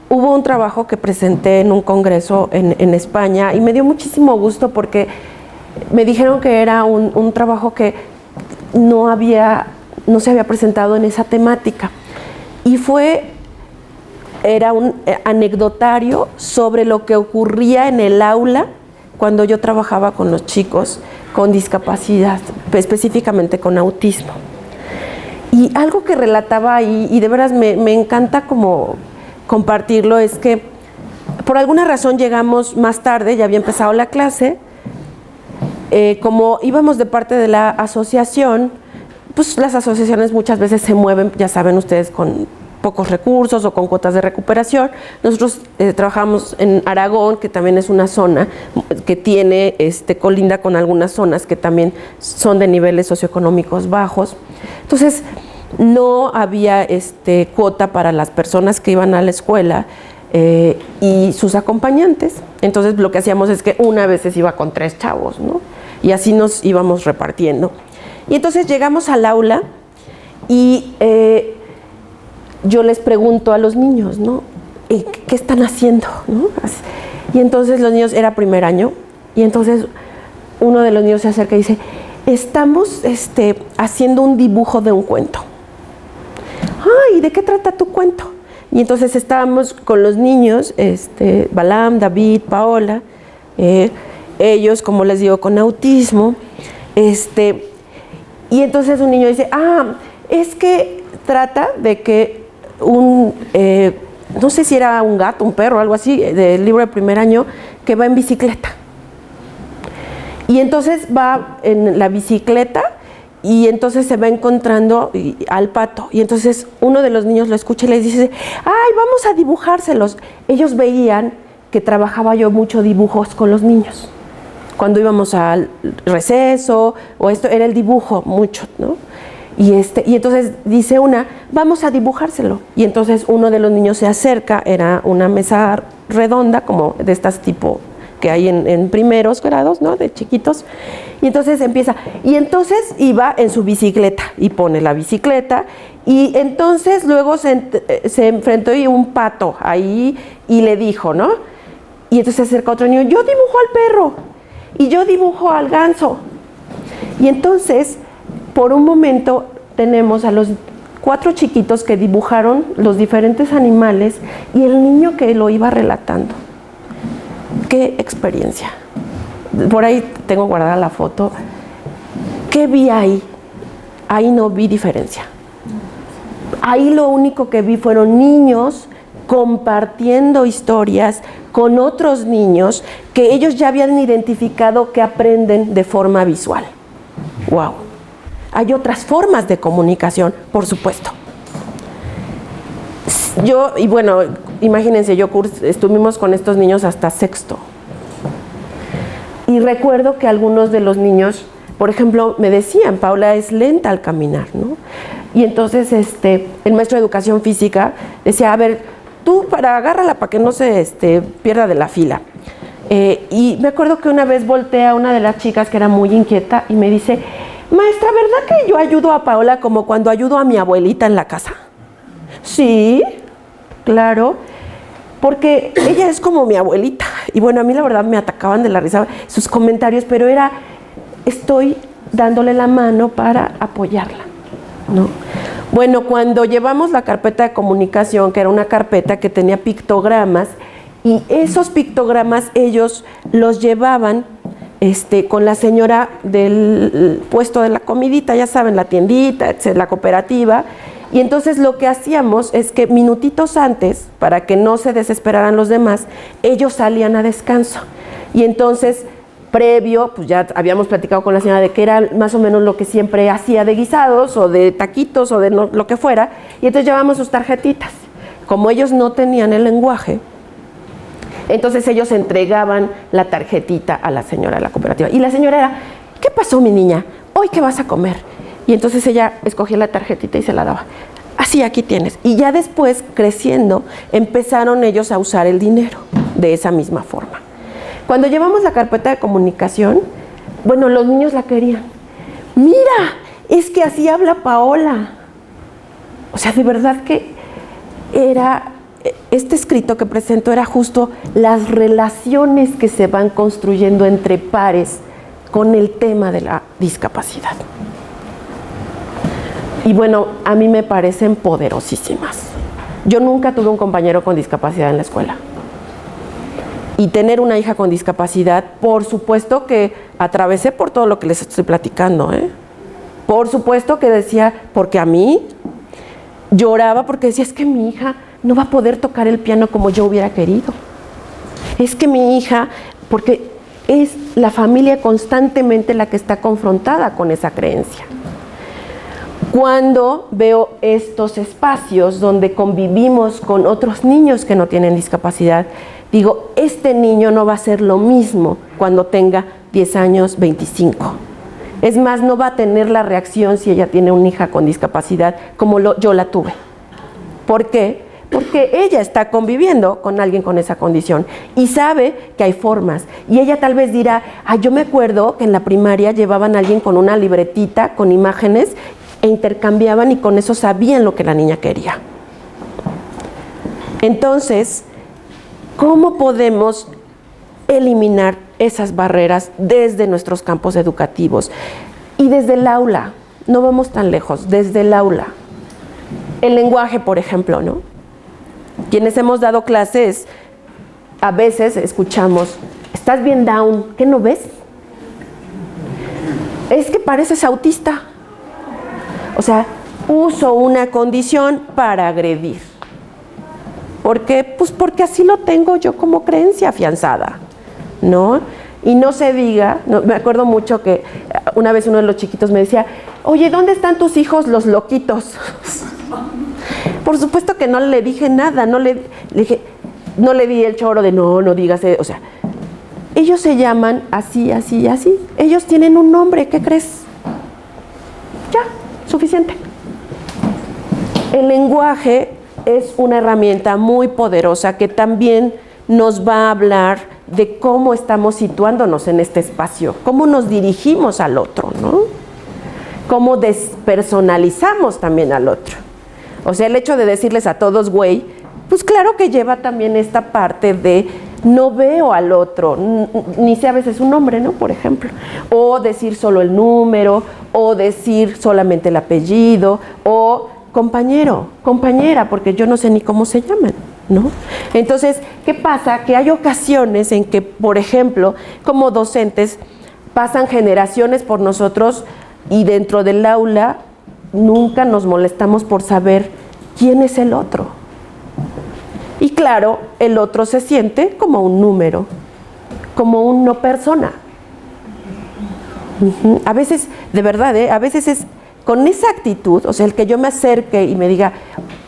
Hubo un trabajo que presenté en un congreso en España y me dio muchísimo gusto porque me dijeron que era un trabajo que no se había presentado en esa temática. Y era un anecdotario sobre lo que ocurría en el aula cuando yo trabajaba con los chicos con discapacidad, específicamente con autismo. Y algo que relataba ahí, y de veras me encanta como compartirlo, es que Por alguna razón llegamos más tarde, ya había empezado la clase. Como íbamos de parte de la asociación, pues las asociaciones muchas veces se mueven, ya saben ustedes, con pocos recursos o con cuotas de recuperación. Nosotros trabajamos en Aragón, que también es una zona que tiene, colinda con algunas zonas que también son de niveles socioeconómicos bajos. Entonces, no había cuota para las personas que iban a la escuela y sus acompañantes. Entonces, lo que hacíamos es que una vez se iba con 3 chavos, ¿no? Y así nos íbamos repartiendo. Y entonces llegamos al aula y yo les pregunto a los niños, ¿no? ¿Qué están haciendo? ¿No? Y entonces los niños, era primer año, y entonces uno de los niños se acerca y dice, estamos haciendo un dibujo de un cuento. ¡Ay! ¿De qué trata tu cuento? Y entonces estábamos con los niños, Balam, David, Paola, ellos, como les digo, con autismo, y entonces un niño dice, es que trata de que no sé si era un gato, un perro, algo así, del libro de primer año, que va en bicicleta. Y entonces va en la bicicleta y entonces se va encontrando al pato. Y entonces uno de los niños lo escucha y les dice, ¡ay, vamos a dibujárselos! Ellos veían que trabajaba yo mucho dibujos con los niños. Cuando íbamos al receso, o esto, era el dibujo mucho, ¿no? Y entonces dice una, vamos a dibujárselo. Y entonces uno de los niños se acerca, era una mesa redonda, como de estas tipo que hay en primeros grados, ¿no? De chiquitos. Y entonces empieza, y entonces iba en su bicicleta, y pone la bicicleta, y entonces luego se enfrentó y un pato ahí, y le dijo, ¿no? Y entonces se acerca otro niño, yo dibujo al perro, y yo dibujo al ganso. Y entonces, por un momento, tenemos a los 4 chiquitos que dibujaron los diferentes animales y el niño que lo iba relatando. ¡Qué experiencia! Por ahí tengo guardada la foto. ¿Qué vi ahí? Ahí no vi diferencia. Ahí lo único que vi fueron niños compartiendo historias con otros niños que ellos ya habían identificado que aprenden de forma visual. ¡Wow! Hay otras formas de comunicación, por supuesto. Y bueno, imagínense, estuvimos con estos niños hasta sexto. Y recuerdo que algunos de los niños, por ejemplo, me decían, Paula es lenta al caminar, ¿no? Y entonces el maestro de educación física decía, a ver, tú agárrala para que no se pierda de la fila. Y me acuerdo que una vez volteé a una de las chicas que era muy inquieta y me dice, maestra, ¿verdad que yo ayudo a Paola como cuando ayudo a mi abuelita en la casa? Sí, claro, porque ella es como mi abuelita. Y bueno, a mí la verdad me atacaban de la risa sus comentarios, pero estoy dándole la mano para apoyarla, ¿no? Bueno, cuando llevamos la carpeta de comunicación, que era una carpeta que tenía pictogramas, y esos pictogramas ellos los llevaban con la señora del puesto de la comidita, ya saben, la tiendita, la cooperativa. Y entonces lo que hacíamos es que minutitos antes, para que no se desesperaran los demás, ellos salían a descanso. Y entonces, previo, pues ya habíamos platicado con la señora de que era más o menos lo que siempre hacía de guisados o de taquitos o de lo que fuera. Y entonces llevábamos sus tarjetitas. Como ellos no tenían el lenguaje, entonces ellos entregaban la tarjetita a la señora de la cooperativa. Y la señora era, ¿qué pasó, mi niña? ¿Hoy qué vas a comer? Y entonces ella escogía la tarjetita y se la daba. Así, aquí tienes. Y ya después, creciendo, empezaron ellos a usar el dinero de esa misma forma. Cuando llevamos la carpeta de comunicación, bueno, los niños la querían. Mira, es que así habla Paola. O sea, de verdad que este escrito que presento era justo las relaciones que se van construyendo entre pares con el tema de la discapacidad. Y bueno, a mí me parecen poderosísimas. Yo nunca tuve un compañero con discapacidad en la escuela. Y tener una hija con discapacidad, por supuesto que atravesé por todo lo que les estoy platicando, ¿eh? Por supuesto que decía, porque a mí lloraba porque decía, es que mi hija no va a poder tocar el piano como yo hubiera querido. Es que mi hija, porque es la familia constantemente la que está confrontada con esa creencia. Cuando veo estos espacios donde convivimos con otros niños que no tienen discapacidad, digo, este niño no va a ser lo mismo cuando tenga 10 años, 25. Es más, no va a tener la reacción si ella tiene una hija con discapacidad como yo la tuve. ¿Por qué? Porque ella está conviviendo con alguien con esa condición y sabe que hay formas. Y ella tal vez dirá, yo me acuerdo que en la primaria llevaban a alguien con una libretita, con imágenes, e intercambiaban y con eso sabían lo que la niña quería. Entonces, ¿cómo podemos eliminar esas barreras desde nuestros campos educativos? Y desde el aula, no vamos tan lejos, desde el aula. El lenguaje, por ejemplo, ¿no? Quienes hemos dado clases, a veces escuchamos, estás bien down, ¿qué no ves? Es que pareces autista. O sea, uso una condición para agredir. ¿Por qué? Pues porque así lo tengo yo como creencia afianzada, ¿no? Y no se diga, me acuerdo mucho que una vez uno de los chiquitos me decía, oye, ¿dónde están tus hijos los loquitos? Por supuesto que no le dije nada, no le di el choro de no digas, o sea, ellos se llaman así, así, así. Ellos tienen un nombre, ¿qué crees? Ya, suficiente. El lenguaje es una herramienta muy poderosa que también nos va a hablar de cómo estamos situándonos en este espacio, cómo nos dirigimos al otro, ¿no? Cómo despersonalizamos también al otro. O sea, el hecho de decirles a todos güey, pues claro que lleva también esta parte de no veo al otro, ni sé a veces un nombre, ¿no? Por ejemplo. O decir solo el número, o decir solamente el apellido, o compañero, compañera, porque yo no sé ni cómo se llaman, ¿no? Entonces, ¿qué pasa? Que hay ocasiones en que, por ejemplo, como docentes, pasan generaciones por nosotros y dentro del aula nunca nos molestamos por saber quién es el otro. Y claro, el otro se siente como un número, como una persona. A veces, de verdad, a veces es con esa actitud, o sea, el que yo me acerque y me diga,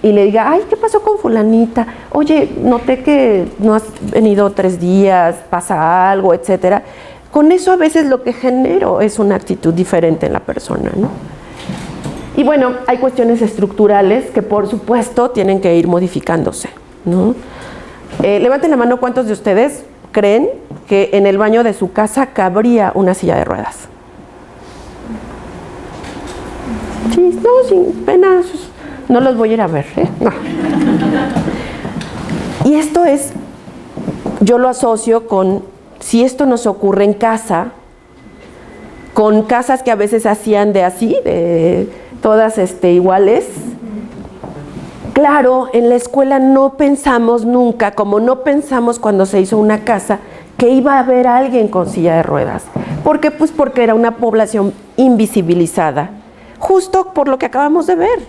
y le diga, ay, ¿qué pasó con fulanita? Oye, noté que no has venido 3 días, pasa algo, etcétera. Con eso a veces lo que genero es una actitud diferente en la persona, ¿no? Y bueno, hay cuestiones estructurales que por supuesto tienen que ir modificándose, ¿no? Levanten la mano, ¿cuántos de ustedes creen que en el baño de su casa cabría una silla de ruedas? Sí, no, sin pena, no los voy a ir a ver, ¿eh? No. Y esto es, yo lo asocio con, si esto nos ocurre en casa, con casas que a veces hacían de así, de todas iguales. Claro, en la escuela no pensamos nunca, como no pensamos cuando se hizo una casa, que iba a haber alguien con silla de ruedas. ¿Por qué? Pues porque era una población invisibilizada, justo por lo que acabamos de ver.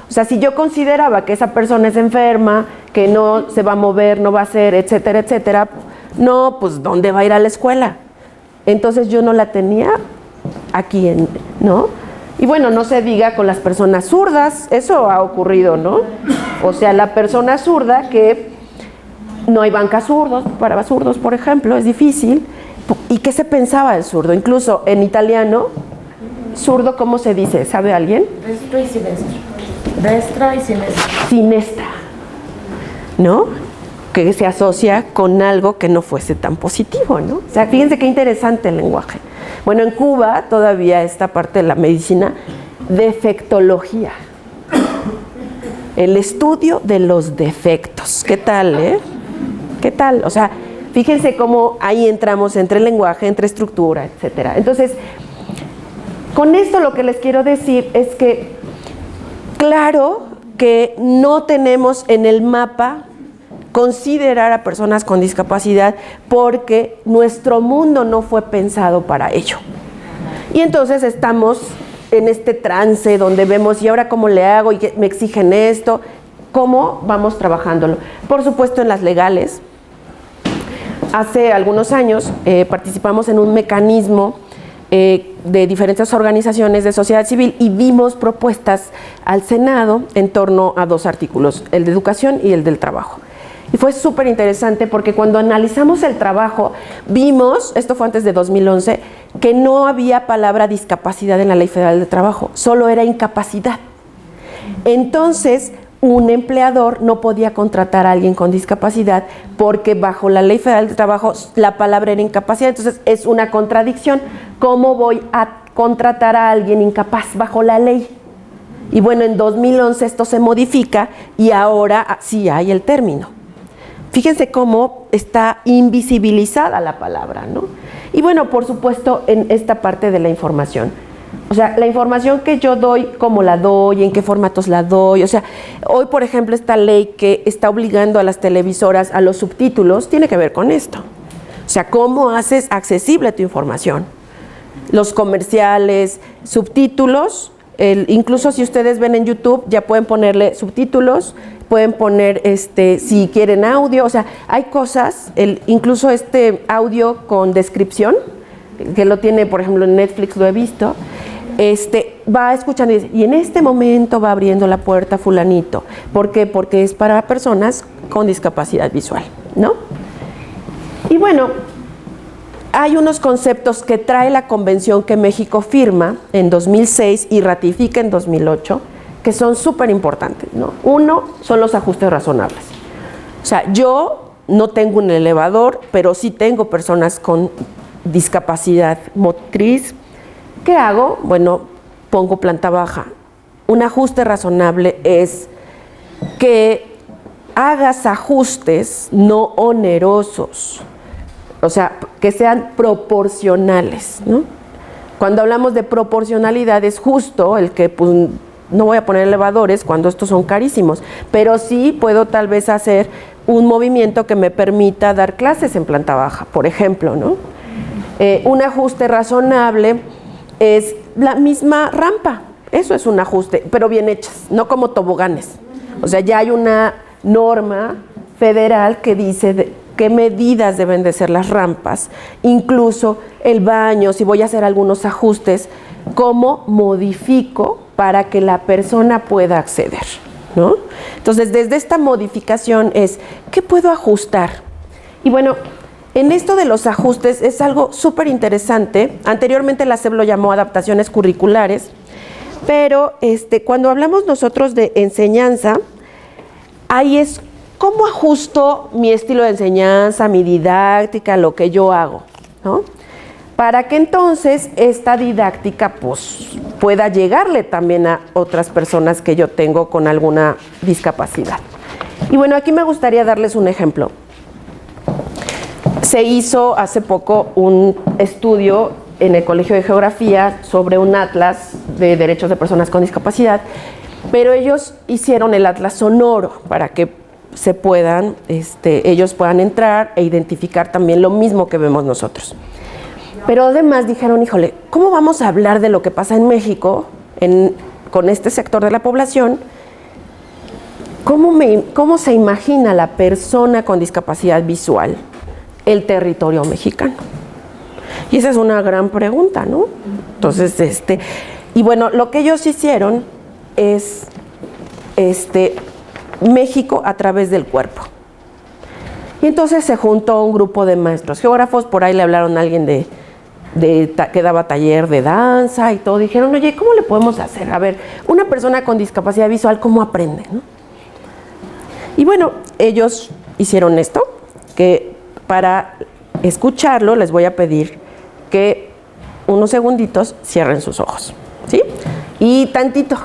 O sea, si yo consideraba que esa persona es enferma, que no se va a mover, no va a hacer, etcétera, etcétera, no, pues ¿dónde va a ir a la escuela? Entonces yo no la tenía aquí, ¿no? Y bueno, no se diga con las personas zurdas, eso ha ocurrido, ¿no? O sea, la persona zurda que no hay bancas zurdos, para zurdos, por ejemplo, es difícil. ¿Y qué se pensaba del zurdo? Incluso en italiano, zurdo, ¿cómo se dice? ¿Sabe alguien? Destro y sinestro. Destra y sinestra. Sinestra, ¿no? Que se asocia con algo que no fuese tan positivo, ¿no? O sea, fíjense qué interesante el lenguaje. Bueno, en Cuba todavía esta parte de la medicina, defectología. El estudio de los defectos. ¿Qué tal, ¿Qué tal? O sea, fíjense cómo ahí entramos entre el lenguaje, entre estructura, etcétera. Entonces, con esto lo que les quiero decir es que, claro que no tenemos en el mapa considerar a personas con discapacidad porque nuestro mundo no fue pensado para ello. Y entonces estamos en este trance donde vemos, ¿y ahora cómo le hago? ¿Y me exigen esto? ¿Cómo vamos trabajándolo? Por supuesto en las legales. hace algunos años participamos en un mecanismo de diferentes organizaciones de sociedad civil y vimos propuestas al Senado en torno a 2 artículos, el de educación y el del trabajo. Y fue súper interesante porque cuando analizamos el trabajo, vimos, esto fue antes de 2011, que no había palabra discapacidad en la Ley Federal de Trabajo, solo era incapacidad. Entonces, un empleador no podía contratar a alguien con discapacidad porque bajo la Ley Federal de Trabajo la palabra era incapacidad. Entonces, es una contradicción. ¿Cómo voy a contratar a alguien incapaz bajo la ley? Y bueno, en 2011 esto se modifica y ahora sí hay el término. Fíjense cómo está invisibilizada la palabra, ¿no? Y bueno, por supuesto, en esta parte de la información. O sea, la información que yo doy, cómo la doy, en qué formatos la doy. O sea, hoy, por ejemplo, esta ley que está obligando a las televisoras a los subtítulos, tiene que ver con esto. O sea, cómo haces accesible tu información. Los comerciales, subtítulos, incluso si ustedes ven en YouTube, ya pueden ponerle subtítulos, pueden poner, si quieren audio, o sea, hay cosas, incluso este audio con descripción, que lo tiene, por ejemplo, en Netflix, lo he visto, va escuchando y dice, y en este momento va abriendo la puerta fulanito. ¿Por qué? Porque es para personas con discapacidad visual, ¿no? Y bueno, hay unos conceptos que trae la convención que México firma en 2006 y ratifica en 2008, que son súper importantes, ¿no? Uno, son los ajustes razonables. O sea, yo no tengo un elevador, pero sí tengo personas con discapacidad motriz. ¿Qué hago? Bueno, pongo planta baja. Un ajuste razonable es que hagas ajustes no onerosos, o sea, que sean proporcionales, ¿no? Cuando hablamos de proporcionalidad es justo el que pues, no voy a poner elevadores cuando estos son carísimos, pero sí puedo tal vez hacer un movimiento que me permita dar clases en planta baja, por ejemplo, ¿no? Un ajuste razonable es la misma rampa, eso es un ajuste, pero bien hechas, no como toboganes. O sea, ya hay una norma federal que dice qué medidas deben de ser las rampas, incluso el baño, si voy a hacer algunos ajustes, cómo modifico para que la persona pueda acceder, ¿no? Entonces, desde esta modificación es, ¿qué puedo ajustar? Y bueno, en esto de los ajustes es algo súper interesante. Anteriormente la SEP lo llamó adaptaciones curriculares, pero cuando hablamos nosotros de enseñanza, ahí es cómo ajusto mi estilo de enseñanza, mi didáctica, lo que yo hago, ¿no? Para que entonces esta didáctica pues, pueda llegarle también a otras personas que yo tengo con alguna discapacidad. Y bueno, aquí me gustaría darles un ejemplo. Se hizo hace poco un estudio en el Colegio de Geografía sobre un atlas de derechos de personas con discapacidad, pero ellos hicieron el atlas sonoro para que se puedan, ellos puedan entrar e identificar también lo mismo que vemos nosotros. Pero además dijeron, híjole, ¿cómo vamos a hablar de lo que pasa en México con este sector de la población? ¿Cómo se imagina la persona con discapacidad visual el territorio mexicano? Y esa es una gran pregunta, ¿no? Entonces, y bueno, lo que ellos hicieron es México a través del cuerpo. Y entonces se juntó un grupo de maestros geógrafos, por ahí le hablaron a alguien que daba taller de danza y todo, dijeron, oye, ¿cómo le podemos hacer? A ver, una persona con discapacidad visual, ¿cómo aprende, no? Y bueno, ellos hicieron esto, que para escucharlo les voy a pedir que unos segunditos cierren sus ojos, ¿sí? Y tantito,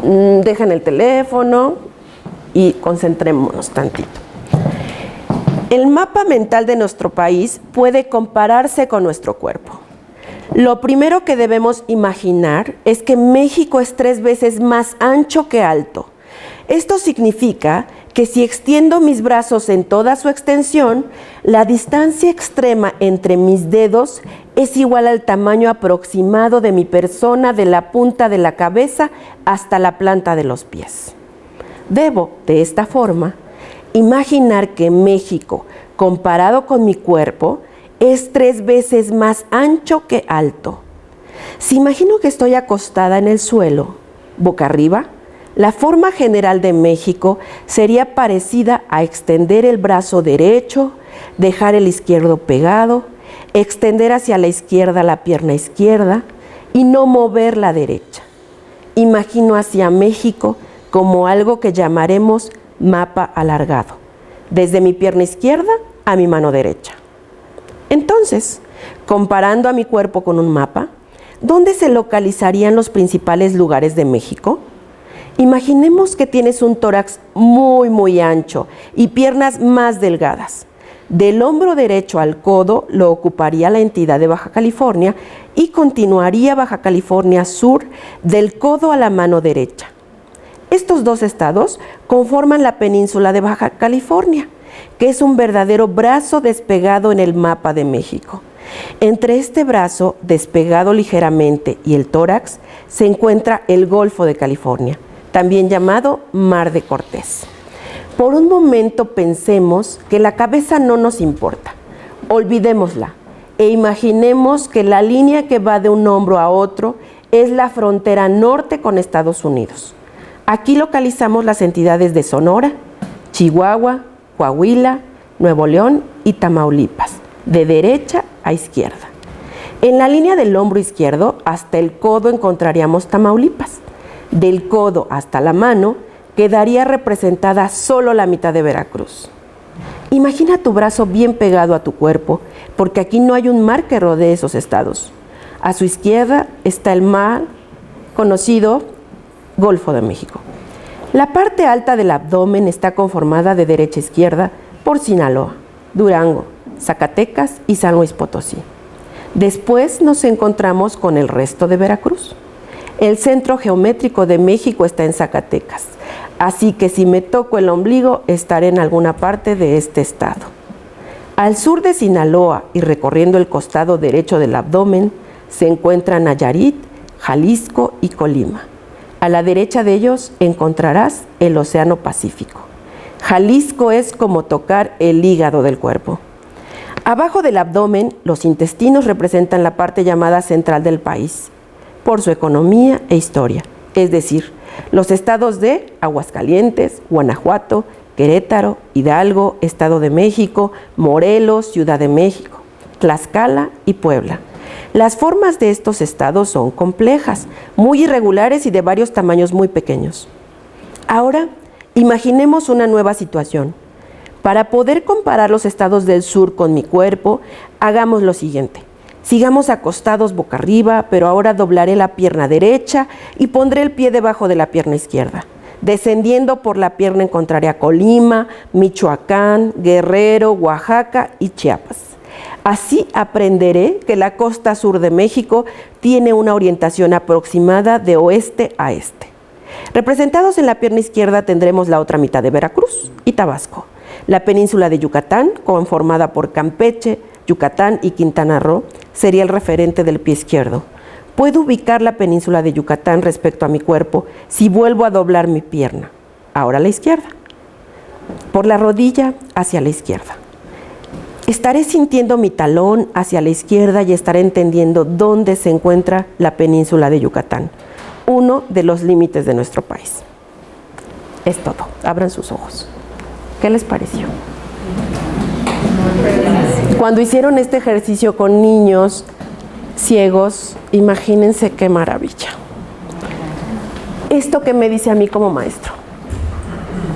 dejen el teléfono y concentrémonos tantito. El mapa mental de nuestro país puede compararse con nuestro cuerpo. Lo primero que debemos imaginar es que México es 3 veces más ancho que alto. Esto significa que si extiendo mis brazos en toda su extensión, la distancia extrema entre mis dedos es igual al tamaño aproximado de mi persona de la punta de la cabeza hasta la planta de los pies. Debo, de esta forma, imaginar que México, comparado con mi cuerpo, es 3 veces más ancho que alto. Si imagino que estoy acostada en el suelo, boca arriba, la forma general de México sería parecida a extender el brazo derecho, dejar el izquierdo pegado, extender hacia la izquierda la pierna izquierda y no mover la derecha. Imagino hacia México como algo que llamaremos mapa alargado, desde mi pierna izquierda a mi mano derecha. Entonces, comparando a mi cuerpo con un mapa, ¿dónde se localizarían los principales lugares de México? Imaginemos que tienes un tórax muy ancho y piernas más delgadas. Del hombro derecho al codo lo ocuparía la entidad de Baja California y continuaría Baja California Sur del codo a la mano derecha. Estos 2 estados conforman la península de Baja California, que es un verdadero brazo despegado en el mapa de México. Entre este brazo, despegado ligeramente, y el tórax, se encuentra el Golfo de California, también llamado Mar de Cortés. Por un momento pensemos que la cabeza no nos importa, olvidémosla e imaginemos que la línea que va de un hombro a otro es la frontera norte con Estados Unidos. Aquí localizamos las entidades de Sonora, Chihuahua, Coahuila, Nuevo León y Tamaulipas, de derecha a izquierda. En la línea del hombro izquierdo hasta el codo encontraríamos Tamaulipas. Del codo hasta la mano quedaría representada solo la mitad de Veracruz. Imagina tu brazo bien pegado a tu cuerpo, porque aquí no hay un mar que rodee esos estados. A su izquierda está el mar conocido Golfo de México. La parte alta del abdomen está conformada de derecha a izquierda por Sinaloa, Durango, Zacatecas y San Luis Potosí. Después nos encontramos con el resto de Veracruz. El centro geométrico de México está en Zacatecas, así que si me toco el ombligo estaré en alguna parte de este estado. Al sur de Sinaloa y recorriendo el costado derecho del abdomen se encuentran Nayarit, Jalisco y Colima. A la derecha de ellos encontrarás el Océano Pacífico. Jalisco es como tocar el hígado del cuerpo. Abajo del abdomen, los intestinos representan la parte llamada central del país, por su economía e historia, es decir, los estados de Aguascalientes, Guanajuato, Querétaro, Hidalgo, Estado de México, Morelos, Ciudad de México, Tlaxcala y Puebla. Las formas de estos estados son complejas, muy irregulares y de varios tamaños muy pequeños. Ahora, imaginemos una nueva situación. Para poder comparar los estados del sur con mi cuerpo, hagamos lo siguiente. Sigamos acostados boca arriba, pero ahora doblaré la pierna derecha y pondré el pie debajo de la pierna izquierda. Descendiendo por la pierna encontraré a Colima, Michoacán, Guerrero, Oaxaca y Chiapas. Así aprenderé que la costa sur de México tiene una orientación aproximada de oeste a este. Representados en la pierna izquierda tendremos la otra mitad de Veracruz y Tabasco. La península de Yucatán, conformada por Campeche, Yucatán y Quintana Roo, sería el referente del pie izquierdo. Puedo ubicar la península de Yucatán respecto a mi cuerpo si vuelvo a doblar mi pierna, ahora a la izquierda, por la rodilla hacia la izquierda. Estaré sintiendo mi talón hacia la izquierda y estaré entendiendo dónde se encuentra la península de Yucatán, uno de los límites de nuestro país. Es todo. Abran sus ojos. ¿Qué les pareció? Cuando hicieron este ejercicio con niños ciegos, imagínense qué maravilla. Esto que me dice a mí como maestro.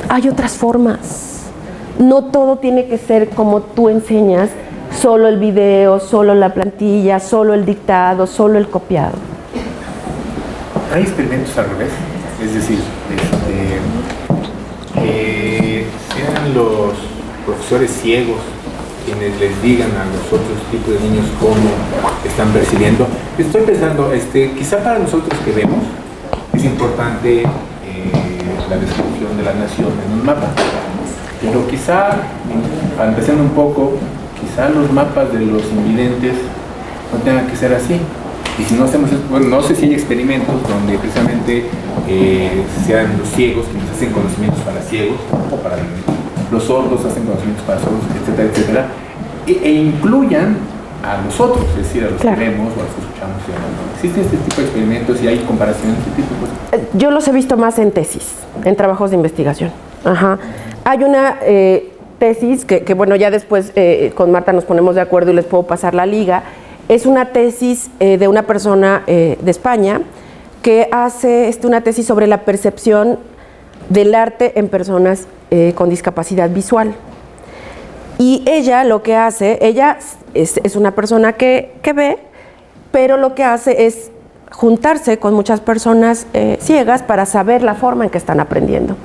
Hay otras formas. No todo tiene que ser como tú enseñas, solo el video, solo la plantilla, solo el dictado, solo el copiado. Hay experimentos al revés, es decir, sean los profesores ciegos quienes les digan a los otros tipos de niños cómo están percibiendo. Estoy pensando, quizá para nosotros que vemos es importante la descripción de la nación en un mapa, pero quizá, empezando un poco, quizá los mapas de los invidentes no tengan que ser así. Y si no hacemos, bueno, no sé si hay experimentos donde precisamente sean los ciegos quienes hacen conocimientos para ciegos o para los sordos hacen conocimientos para sordos, etcétera, etcétera, e incluyan a nosotros, es decir, a los que vemos o a los que escuchamos. ¿No? ¿Existe este tipo de experimentos y hay comparaciones de este tipo de cosas? Yo los he visto más en tesis, en trabajos de investigación. Ajá. Hay una tesis que, bueno, ya después con Marta nos ponemos de acuerdo y les puedo pasar la liga. Es una tesis de una persona de España que hace una tesis sobre la percepción del arte en personas con discapacidad visual. Y ella lo que hace, ella es una persona que ve, pero lo que hace es juntarse con muchas personas ciegas para saber la forma en que están aprendiendo.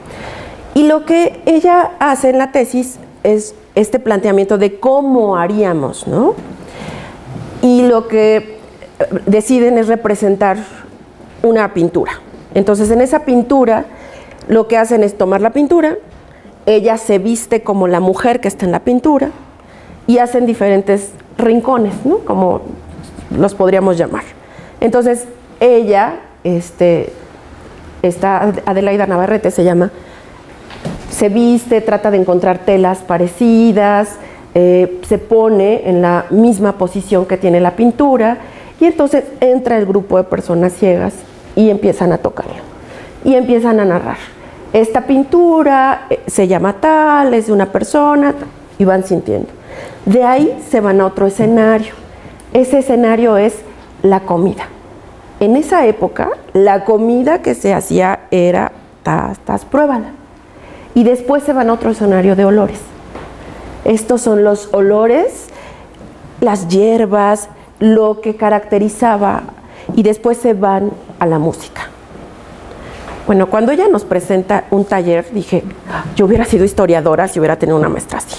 Y lo que ella hace en la tesis es este planteamiento de cómo haríamos, ¿no? Y lo que deciden es representar una pintura. Entonces, en esa pintura, lo que hacen es tomar la pintura, ella se viste como la mujer que está en la pintura y hacen diferentes rincones, ¿no? Como los podríamos llamar. Entonces, ella, esta Adelaida Navarrete se llama, se viste, trata de encontrar telas parecidas, se pone en la misma posición que tiene la pintura y entonces entra el grupo de personas ciegas y empiezan a tocarlo y empiezan a narrar. Esta pintura se llama tal, es de una persona y van sintiendo. De ahí se van a otro escenario. Ese escenario es la comida. En esa época, la comida que se hacía era, pruébala. Y después se van a otro escenario de olores. Estos son los olores, las hierbas, lo que caracterizaba, y después se van a la música. Bueno, cuando ella nos presenta un taller, dije, yo hubiera sido historiadora si hubiera tenido una maestra así.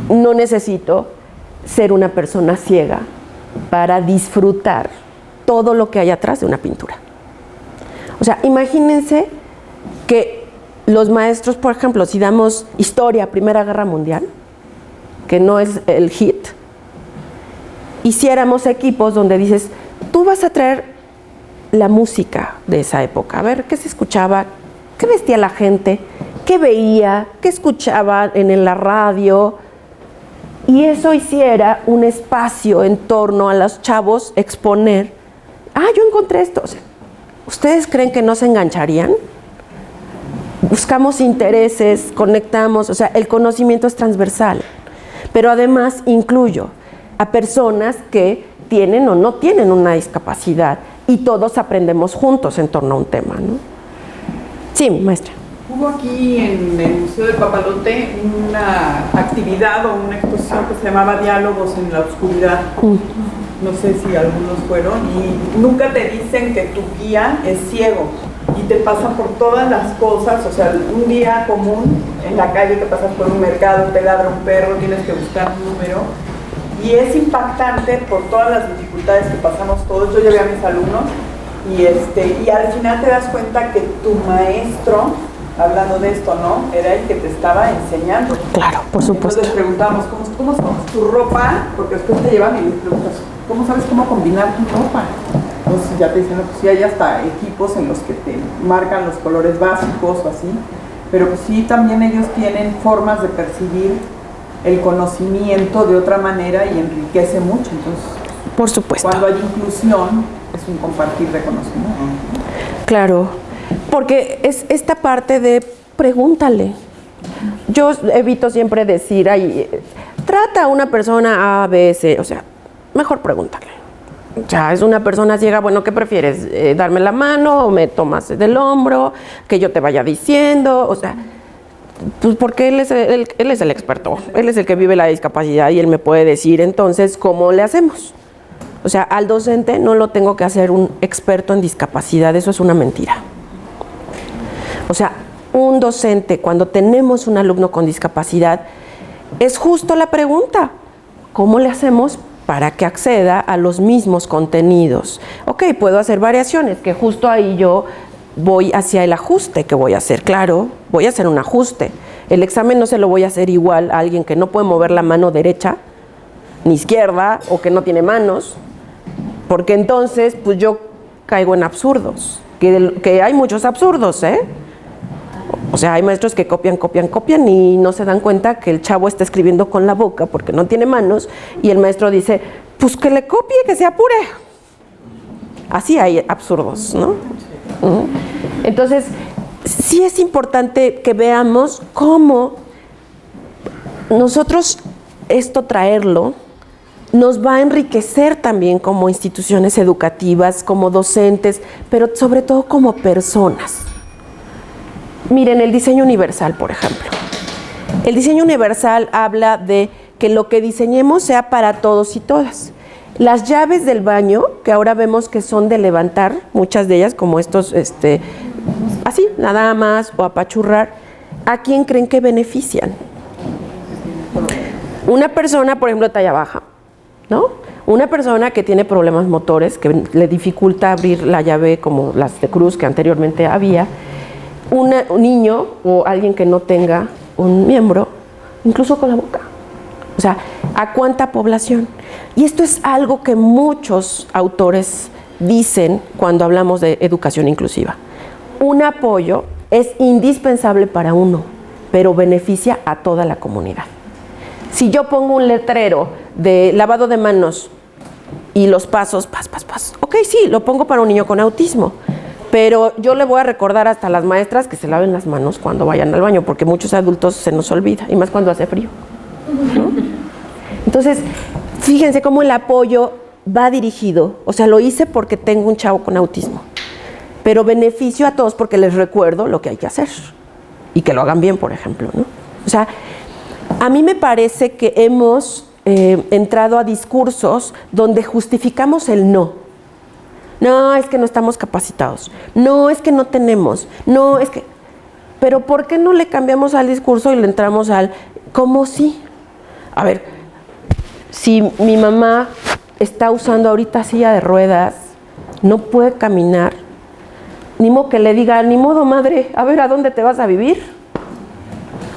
No necesito ser una persona ciega para disfrutar todo lo que hay atrás de una pintura. O sea, imagínense que los maestros, por ejemplo, si damos historia, Primera Guerra Mundial, que no es el hit, hiciéramos equipos donde dices, tú vas a traer la música de esa época, a ver qué se escuchaba, qué vestía la gente, qué veía, qué escuchaba en la radio, y eso hiciera un espacio en torno a los chavos exponer, yo encontré esto. O sea, ¿ustedes creen que no se engancharían? Buscamos intereses, conectamos, o sea, el conocimiento es transversal, pero además incluyo a personas que tienen o no tienen una discapacidad y todos aprendemos juntos en torno a un tema, ¿no? Sí, maestra. Hubo aquí en el Museo del Papalote una actividad o una exposición que se llamaba Diálogos en la Oscuridad. No sé si algunos fueron, y nunca te dicen que tu guía es ciego y te pasa por todas las cosas. O sea, un día común en la calle que pasas por un mercado, te ladra un perro, tienes que buscar un número. Y es impactante por todas las dificultades que pasamos todos. Yo llevé a mis alumnos y al final te das cuenta que tu maestro, hablando de esto, ¿no? Era el que te estaba enseñando. Claro, por supuesto. Entonces preguntamos, ¿cómo somos tu ropa? Porque después te llevan y les preguntas, ¿cómo sabes cómo combinar tu ropa? Entonces ya te dicen, pues sí, hay hasta equipos en los que te marcan los colores básicos o así. Pero pues sí, también ellos tienen formas de percibir el conocimiento de otra manera y enriquece mucho. Entonces, por supuesto, cuando hay inclusión, es un compartir de conocimiento. Claro, porque es esta parte de pregúntale. Yo evito siempre decir, trata a una persona A, B, C, o sea, mejor pregúntale. O sea, es una persona ciega, bueno, ¿qué prefieres? ¿Darme la mano o me tomas del hombro? Que yo te vaya diciendo, o sea, pues porque él es el experto, él es el que vive la discapacidad y él me puede decir, entonces, ¿cómo le hacemos? O sea, al docente no lo tengo que hacer un experto en discapacidad, eso es una mentira. O sea, un docente, cuando tenemos un alumno con discapacidad, es justo la pregunta, ¿cómo le hacemos para que acceda a los mismos contenidos? Ok, puedo hacer variaciones, que justo ahí yo voy hacia el ajuste que voy a hacer. Claro, voy a hacer un ajuste. El examen no se lo voy a hacer igual a alguien que no puede mover la mano derecha ni izquierda o que no tiene manos, porque entonces pues yo caigo en absurdos, que hay muchos absurdos, O sea, hay maestros que copian y no se dan cuenta que el chavo está escribiendo con la boca porque no tiene manos y el maestro dice, pues que le copie, que se apure. Así hay absurdos, ¿no? Entonces, sí es importante que veamos cómo nosotros esto traerlo nos va a enriquecer también como instituciones educativas, como docentes, pero sobre todo como personas. Miren, el diseño universal, por ejemplo. El diseño universal habla de que lo que diseñemos sea para todos y todas. Las llaves del baño, que ahora vemos que son de levantar, muchas de ellas como estos, así, nada más, o apachurrar, ¿a quién creen que benefician? Una persona, por ejemplo, de talla baja, ¿no? Una persona que tiene problemas motores, que le dificulta abrir la llave como las de cruz que anteriormente había, un niño o alguien que no tenga un miembro, incluso con la boca. O sea, ¿a cuánta población? Y esto es algo que muchos autores dicen cuando hablamos de educación inclusiva. Un apoyo es indispensable para uno, pero beneficia a toda la comunidad. Si yo pongo un letrero de lavado de manos y los pasos, ok, sí, lo pongo para un niño con autismo, pero yo le voy a recordar hasta a las maestras que se laven las manos cuando vayan al baño, porque muchos adultos se nos olvida, y más cuando hace frío, ¿no? Entonces, fíjense cómo el apoyo va dirigido, o sea, lo hice porque tengo un chavo con autismo, pero beneficio a todos porque les recuerdo lo que hay que hacer, y que lo hagan bien, por ejemplo, ¿no? O sea, a mí me parece que hemos entrado a discursos donde justificamos el no. No, es que no estamos capacitados. No, es que no tenemos. No, es que... Pero ¿por qué no le cambiamos al discurso y le entramos al cómo sí? A ver, si mi mamá está usando ahorita silla de ruedas, no puede caminar, ni modo que le diga, ni modo madre, a ver, ¿a dónde te vas a vivir?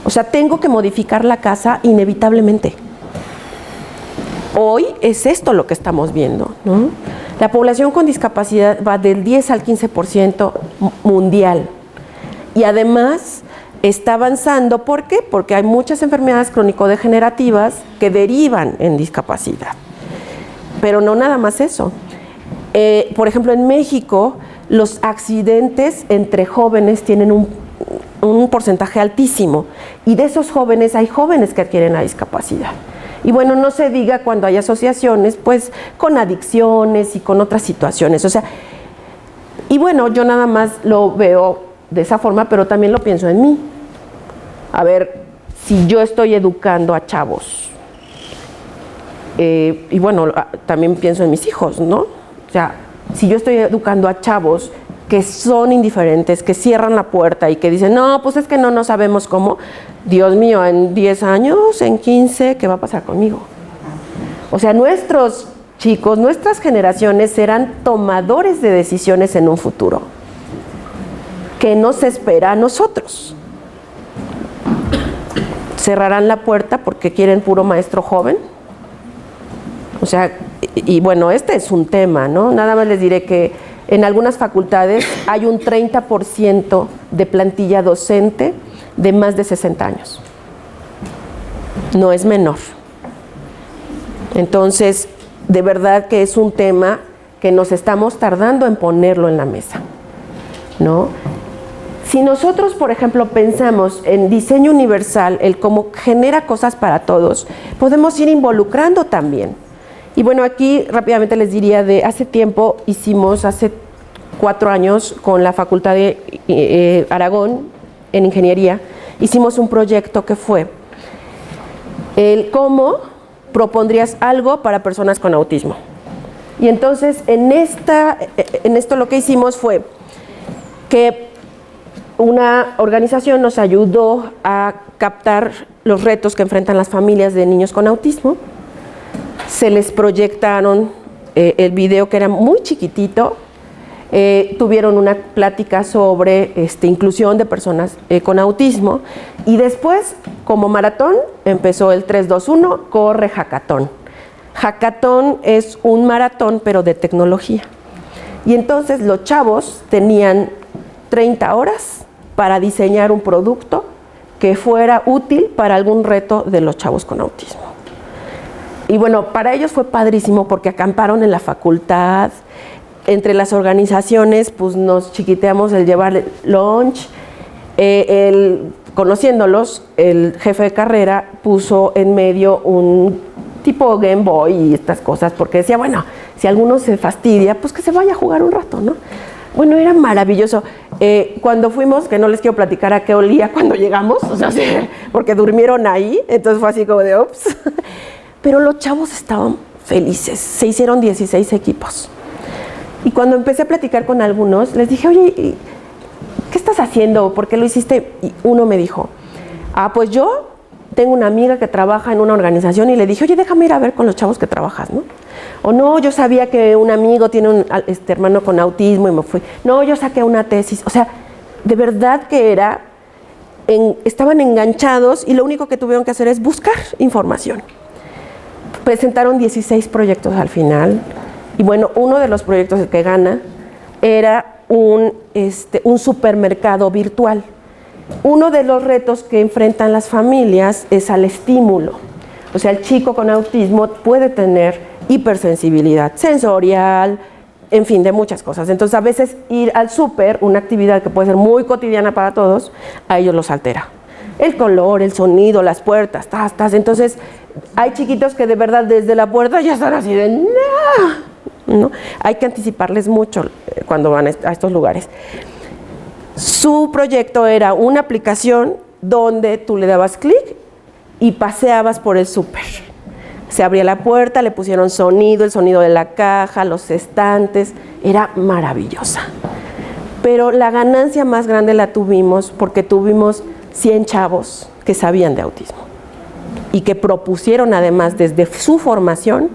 O sea, tengo que modificar la casa inevitablemente. Hoy es esto lo que estamos viendo, ¿no? La población con discapacidad va del 10 al 15% mundial. Y además está avanzando, ¿por qué? Porque hay muchas enfermedades crónico-degenerativas que derivan en discapacidad. Pero no nada más eso. Por ejemplo, en México, los accidentes entre jóvenes tienen un porcentaje altísimo. Y de esos jóvenes, hay jóvenes que adquieren la discapacidad. Y bueno, no se diga cuando hay asociaciones, pues, con adicciones y con otras situaciones. O sea, y bueno, yo nada más lo veo de esa forma, pero también lo pienso en mí. A ver, si yo estoy educando a chavos, y bueno, también pienso en mis hijos, ¿no? O sea, si yo estoy educando a chavos que son indiferentes, que cierran la puerta y que dicen, no, pues es que no sabemos cómo. Dios mío, en 10 años, en 15, ¿qué va a pasar conmigo? O sea, nuestros chicos, nuestras generaciones serán tomadores de decisiones en un futuro que nos espera a nosotros. ¿Cerrarán la puerta porque quieren puro maestro joven? O sea, y bueno, este es un tema, ¿no? Nada más les diré que en algunas facultades hay un 30% de plantilla docente de más de 60 años. No es menor. Entonces, de verdad que es un tema que nos estamos tardando en ponerlo en la mesa, ¿no? Si nosotros, por ejemplo, pensamos en diseño universal, el cómo genera cosas para todos, podemos ir involucrando también. Y bueno, aquí rápidamente les diría de hace tiempo hicimos, hace 4 años, con la Facultad de Aragón, en Ingeniería, hicimos un proyecto que fue el cómo propondrías algo para personas con autismo. Y entonces, en esto lo que hicimos fue que una organización nos ayudó a captar los retos que enfrentan las familias de niños con autismo. Se les proyectaron el video, que era muy chiquitito. Tuvieron una plática sobre inclusión de personas con autismo, y después, como maratón, empezó el 3-2-1, corre Hackathon. Hackathon es un maratón, pero de tecnología. Y entonces los chavos tenían 30 horas para diseñar un producto que fuera útil para algún reto de los chavos con autismo. Y bueno, para ellos fue padrísimo porque acamparon en la facultad, entre las organizaciones pues nos chiquiteamos el llevar lunch, conociéndolos, el jefe de carrera puso en medio un tipo Game Boy y estas cosas, porque decía, bueno, si alguno se fastidia, pues que se vaya a jugar un rato, ¿no? Bueno, era maravilloso. Cuando fuimos, que no les quiero platicar a qué olía cuando llegamos, o sea, porque durmieron ahí, entonces fue así como de ups. Pero los chavos estaban felices, se hicieron 16 equipos. Y cuando empecé a platicar con algunos, les dije, oye, ¿qué estás haciendo? ¿Por qué lo hiciste? Y uno me dijo, pues yo tengo una amiga que trabaja en una organización y le dije, oye, déjame ir a ver con los chavos que trabajas, ¿no? O no, yo sabía que un amigo tiene un hermano con autismo y me fui. No, yo saqué una tesis. O sea, de verdad que estaban enganchados y lo único que tuvieron que hacer es buscar información. Presentaron 16 proyectos al final. Y bueno, uno de los proyectos que gana era un supermercado virtual. Uno de los retos que enfrentan las familias es al estímulo. O sea, el chico con autismo puede tener hipersensibilidad sensorial, en fin, de muchas cosas. Entonces, a veces ir al súper, una actividad que puede ser muy cotidiana para todos, a ellos los altera. El color, el sonido, las puertas, Entonces, hay chiquitos que de verdad desde la puerta ya están así de no. Hay que anticiparles mucho cuando van a estos lugares. Su proyecto era una aplicación donde tú le dabas clic y paseabas por el súper. Se abría la puerta, le pusieron sonido, el sonido de la caja, los estantes. Era maravillosa. Pero la ganancia más grande la tuvimos porque tuvimos 100 chavos que sabían de autismo y que propusieron además desde su formación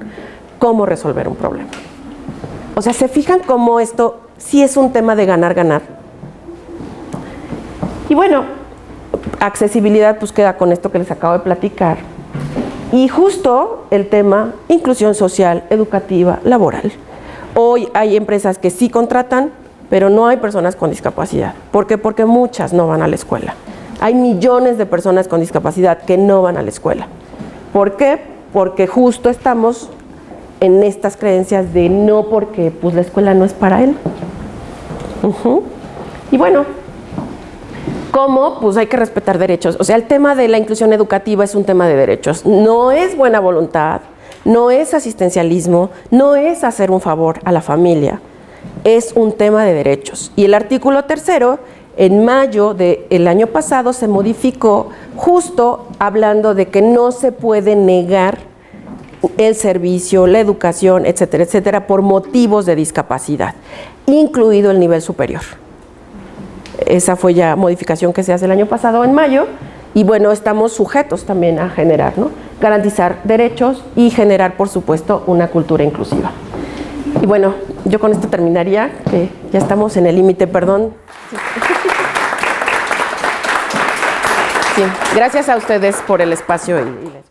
cómo resolver un problema. O sea, ¿se fijan cómo esto sí es un tema de ganar? Y bueno, accesibilidad pues queda con esto que les acabo de platicar. Y justo el tema inclusión social, educativa, laboral. Hoy hay empresas que sí contratan, pero no hay personas con discapacidad. ¿Por qué? Porque muchas no van a la escuela. Hay millones de personas con discapacidad que no van a la escuela. ¿Por qué? Porque justo estamos en estas creencias de no, porque pues la escuela no es para él. Y bueno, ¿cómo? Pues hay que respetar derechos. O sea, el tema de la inclusión educativa es un tema de derechos. No es buena voluntad, no es asistencialismo, no es hacer un favor a la familia. Es un tema de derechos. Y el artículo 3º, en mayo del año pasado, se modificó justo hablando de que no se puede negar el servicio, la educación, etcétera, etcétera, por motivos de discapacidad, incluido el nivel superior. Esa fue ya modificación que se hace el año pasado en mayo y bueno, estamos sujetos también a generar, ¿no? Garantizar derechos y generar, por supuesto, una cultura inclusiva. Y bueno, yo con esto terminaría, que ya estamos en el límite, perdón. Sí, gracias a ustedes por el espacio y